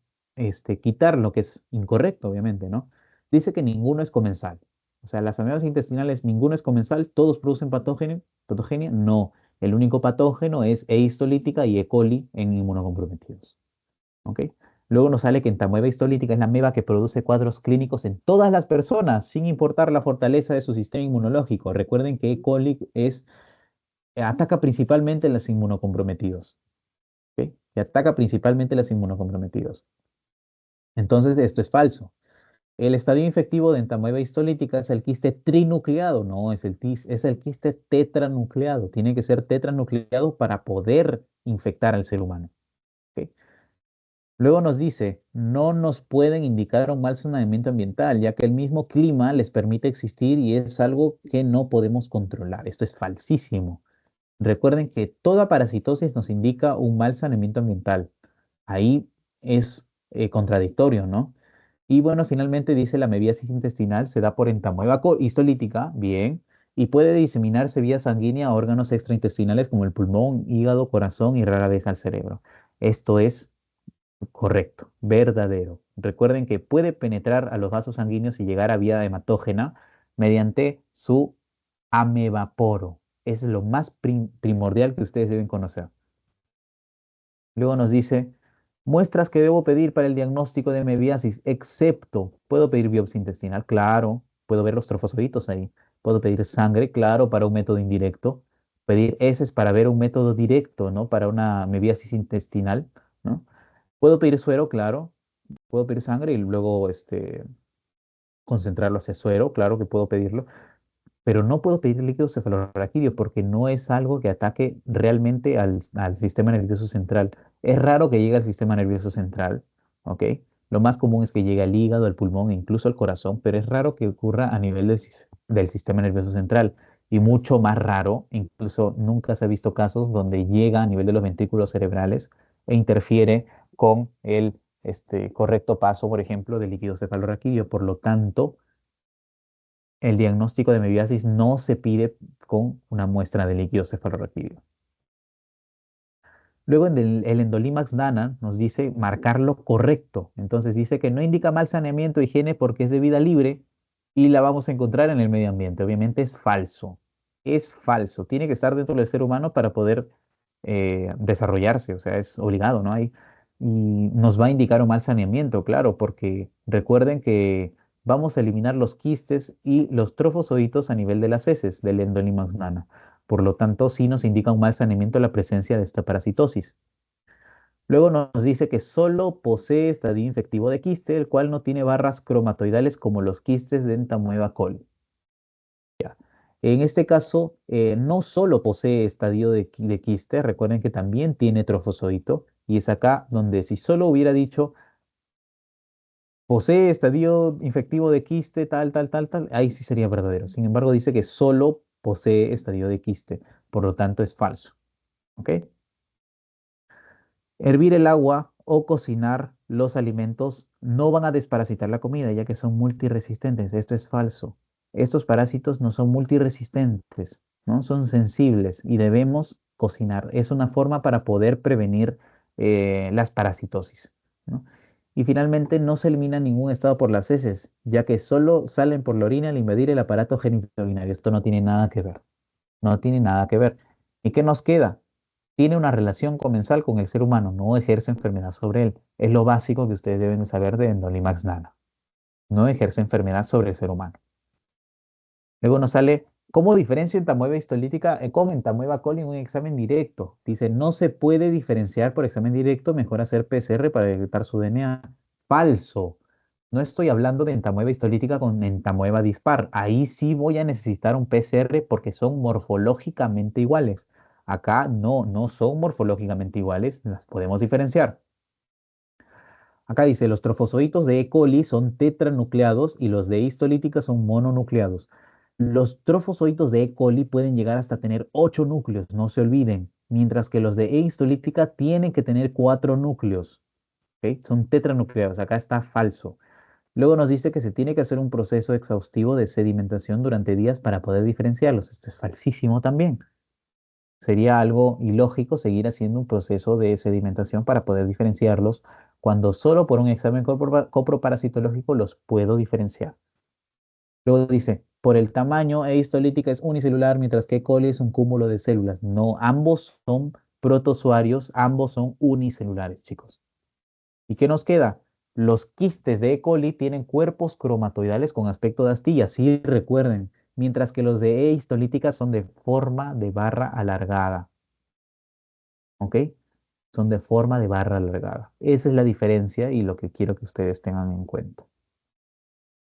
quitar lo que es incorrecto, obviamente, ¿no? Dice que ninguno es comensal. O sea, las amebas intestinales, ninguno es comensal, todos producen patogenia. No, el único patógeno es E. histolítica y E. coli en inmunocomprometidos. ¿Ok? Luego nos sale que entamoeba histolítica es la ameba que produce cuadros clínicos en todas las personas, sin importar la fortaleza de su sistema inmunológico. Recuerden que E. coli ataca principalmente a los inmunocomprometidos. ¿Ok? Que ataca principalmente a los inmunocomprometidos. Entonces, esto es falso. El estadio infectivo de entamoeba histolítica es el quiste trinucleado, no, es el quiste tetranucleado. Tiene que ser tetranucleado para poder infectar al ser humano. ¿Ok? Luego nos dice, no nos pueden indicar un mal saneamiento ambiental, ya que el mismo clima les permite existir y es algo que no podemos controlar. Esto es falsísimo. Recuerden que toda parasitosis nos indica un mal saneamiento ambiental. Ahí es contradictorio, ¿no? Y bueno, finalmente dice la mebiasis intestinal se da por entamoeba histolítica, bien, y puede diseminarse vía sanguínea a órganos extraintestinales como el pulmón, hígado, corazón y rara vez al cerebro. Esto es correcto, verdadero. Recuerden que puede penetrar a los vasos sanguíneos y llegar a vía hematógena mediante su amebaporo. Es lo más primordial que ustedes deben conocer. Luego nos dice, muestras que debo pedir para el diagnóstico de mebiasis, excepto, ¿puedo pedir biopsia intestinal? Claro, puedo ver los trofosoditos ahí. Puedo pedir sangre, claro, para un método indirecto. Pedir heces para ver un método directo, ¿no? Para una mebiasis intestinal, ¿no? Puedo pedir suero, claro. Puedo pedir sangre y luego concentrarlo hacia suero, claro que puedo pedirlo, pero no puedo pedir líquido cefalorraquídeo porque no es algo que ataque realmente al sistema nervioso central. Es raro que llegue al sistema nervioso central, ¿ok? Lo más común es que llegue al hígado, al pulmón e incluso al corazón, pero es raro que ocurra a nivel del sistema nervioso central. Y mucho más raro, incluso nunca se ha visto casos donde llega a nivel de los ventrículos cerebrales e interfiere con el correcto paso, por ejemplo, del líquido cefalorraquídeo. Por lo tanto, el diagnóstico de mebiasis no se pide con una muestra de líquido cefalorraquídeo. Luego en el Endolimax Dana nos dice marcar lo correcto. Entonces dice que no indica mal saneamiento o higiene porque es de vida libre y la vamos a encontrar en el medio ambiente. Obviamente es falso. Es falso. Tiene que estar dentro del ser humano para poder desarrollarse. O sea, es obligado, ¿no? Y nos va a indicar un mal saneamiento, claro, porque recuerden que vamos a eliminar los quistes y los trofosoditos a nivel de las heces del Endolimax nana. Por lo tanto, sí nos indica un mal saneamiento la presencia de esta parasitosis. Luego nos dice que solo posee estadio infectivo de quiste, el cual no tiene barras cromatoidales como los quistes de Entamoeba coli. En este caso, no solo posee estadio de quiste, recuerden que también tiene trofozoito, y es acá donde si solo hubiera dicho posee estadio infectivo de quiste, tal, tal, tal, tal, ahí sí sería verdadero. Sin embargo, dice que solo posee estadio de quiste, por lo tanto es falso. ¿Ok? Hervir el agua o cocinar los alimentos no van a desparasitar la comida, ya que son multiresistentes. Esto es falso. Estos parásitos no son multiresistentes, ¿no? Son sensibles y debemos cocinar. Es una forma para poder prevenir las parasitosis, ¿no? Y finalmente, no se elimina ningún estado por las heces, ya que solo salen por la orina al invadir el aparato genitourinario. Esto no tiene nada que ver. No tiene nada que ver. ¿Y qué nos queda? Tiene una relación comensal con el ser humano, no ejerce enfermedad sobre él. Es lo básico que ustedes deben de saber de Endolimax nana. No ejerce enfermedad sobre el ser humano. Luego nos sale, ¿cómo diferencio entamoeba histolítica con entamoeba coli en un examen directo? Dice, no se puede diferenciar por examen directo, mejor hacer PCR para detectar su DNA. Falso. No estoy hablando de entamoeba histolítica con entamoeba dispar. Ahí sí voy a necesitar un PCR porque son morfológicamente iguales. Acá no, no son morfológicamente iguales, las podemos diferenciar. Acá dice, los trofozoitos de E. coli son tetranucleados y los de histolítica son mononucleados. Los trofozoitos de E. coli pueden llegar hasta tener 8 núcleos, no se olviden, mientras que los de E. histolítica tienen que tener 4 núcleos. ¿Ok? Son tetranucleados, acá está falso. Luego nos dice que se tiene que hacer un proceso exhaustivo de sedimentación durante días para poder diferenciarlos. Esto es falsísimo también. Sería algo ilógico seguir haciendo un proceso de sedimentación para poder diferenciarlos cuando solo por un examen coproparasitológico los puedo diferenciar. Luego dice, por el tamaño, E. histolítica es unicelular, mientras que E. coli es un cúmulo de células. No, ambos son protozoarios, ambos son unicelulares, chicos. ¿Y qué nos queda? Los quistes de E. coli tienen cuerpos cromatoidales con aspecto de astilla, sí recuerden, mientras que los de E. histolítica son de forma de barra alargada. ¿Ok? Son de forma de barra alargada. Esa es la diferencia y lo que quiero que ustedes tengan en cuenta.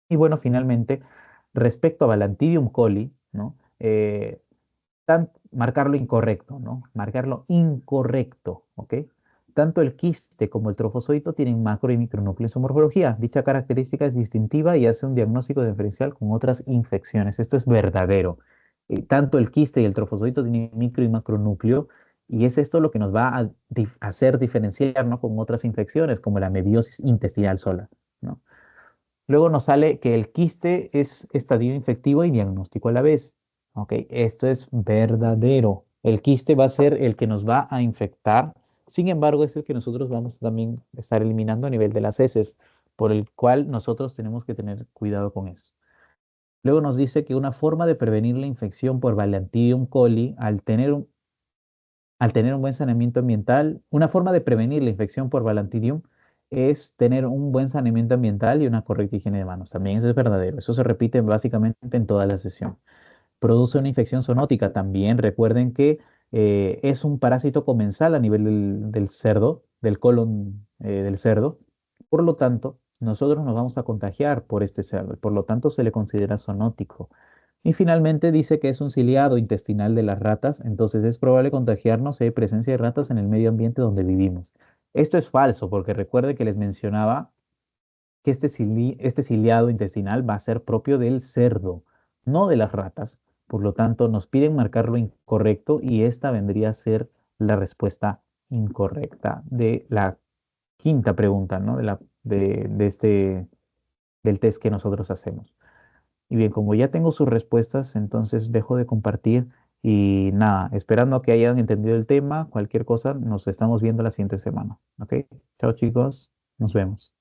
Y bueno, finalmente, respecto a Balantidium coli, ¿no? Marcarlo incorrecto, ¿no? Marcarlo incorrecto, ¿ok? Tanto el quiste como el trofozoito tienen macro y micronúcleo en su morfología. Dicha característica es distintiva y hace un diagnóstico diferencial con otras infecciones. Esto es verdadero. Tanto el quiste y el trofozoito tienen micro y macronúcleo y es esto lo que nos va a hacer diferenciar, ¿no? Con otras infecciones como la mebiosis intestinal sola, ¿no? Luego nos sale que el quiste es estadio infectivo y diagnóstico a la vez. Ok, esto es verdadero. El quiste va a ser el que nos va a infectar. Sin embargo, es el que nosotros vamos a también estar eliminando a nivel de las heces, por el cual nosotros tenemos que tener cuidado con eso. Luego nos dice que una forma de prevenir la infección por Balantidium coli al tener un buen saneamiento ambiental, una forma de prevenir la infección por Balantidium es tener un buen saneamiento ambiental y una correcta higiene de manos. También eso es verdadero. Eso se repite básicamente en toda la sesión. Produce una infección zoonótica también. Recuerden que es un parásito comensal a nivel del cerdo, del colon del cerdo. Por lo tanto, nosotros nos vamos a contagiar por este cerdo. Por lo tanto, se le considera zoonótico. Y finalmente dice que es un ciliado intestinal de las ratas, entonces es probable contagiarnos si hay presencia de ratas en el medio ambiente donde vivimos. Esto es falso, porque recuerde que les mencionaba que este ciliado intestinal va a ser propio del cerdo, no de las ratas. Por lo tanto, nos piden marcar lo incorrecto y esta vendría a ser la respuesta incorrecta de la quinta pregunta, ¿no? Del test que nosotros hacemos. Y bien, como ya tengo sus respuestas, entonces dejo de compartir y nada, esperando a que hayan entendido el tema, cualquier cosa, nos estamos viendo la siguiente semana. ¿Ok? Chao chicos, nos vemos.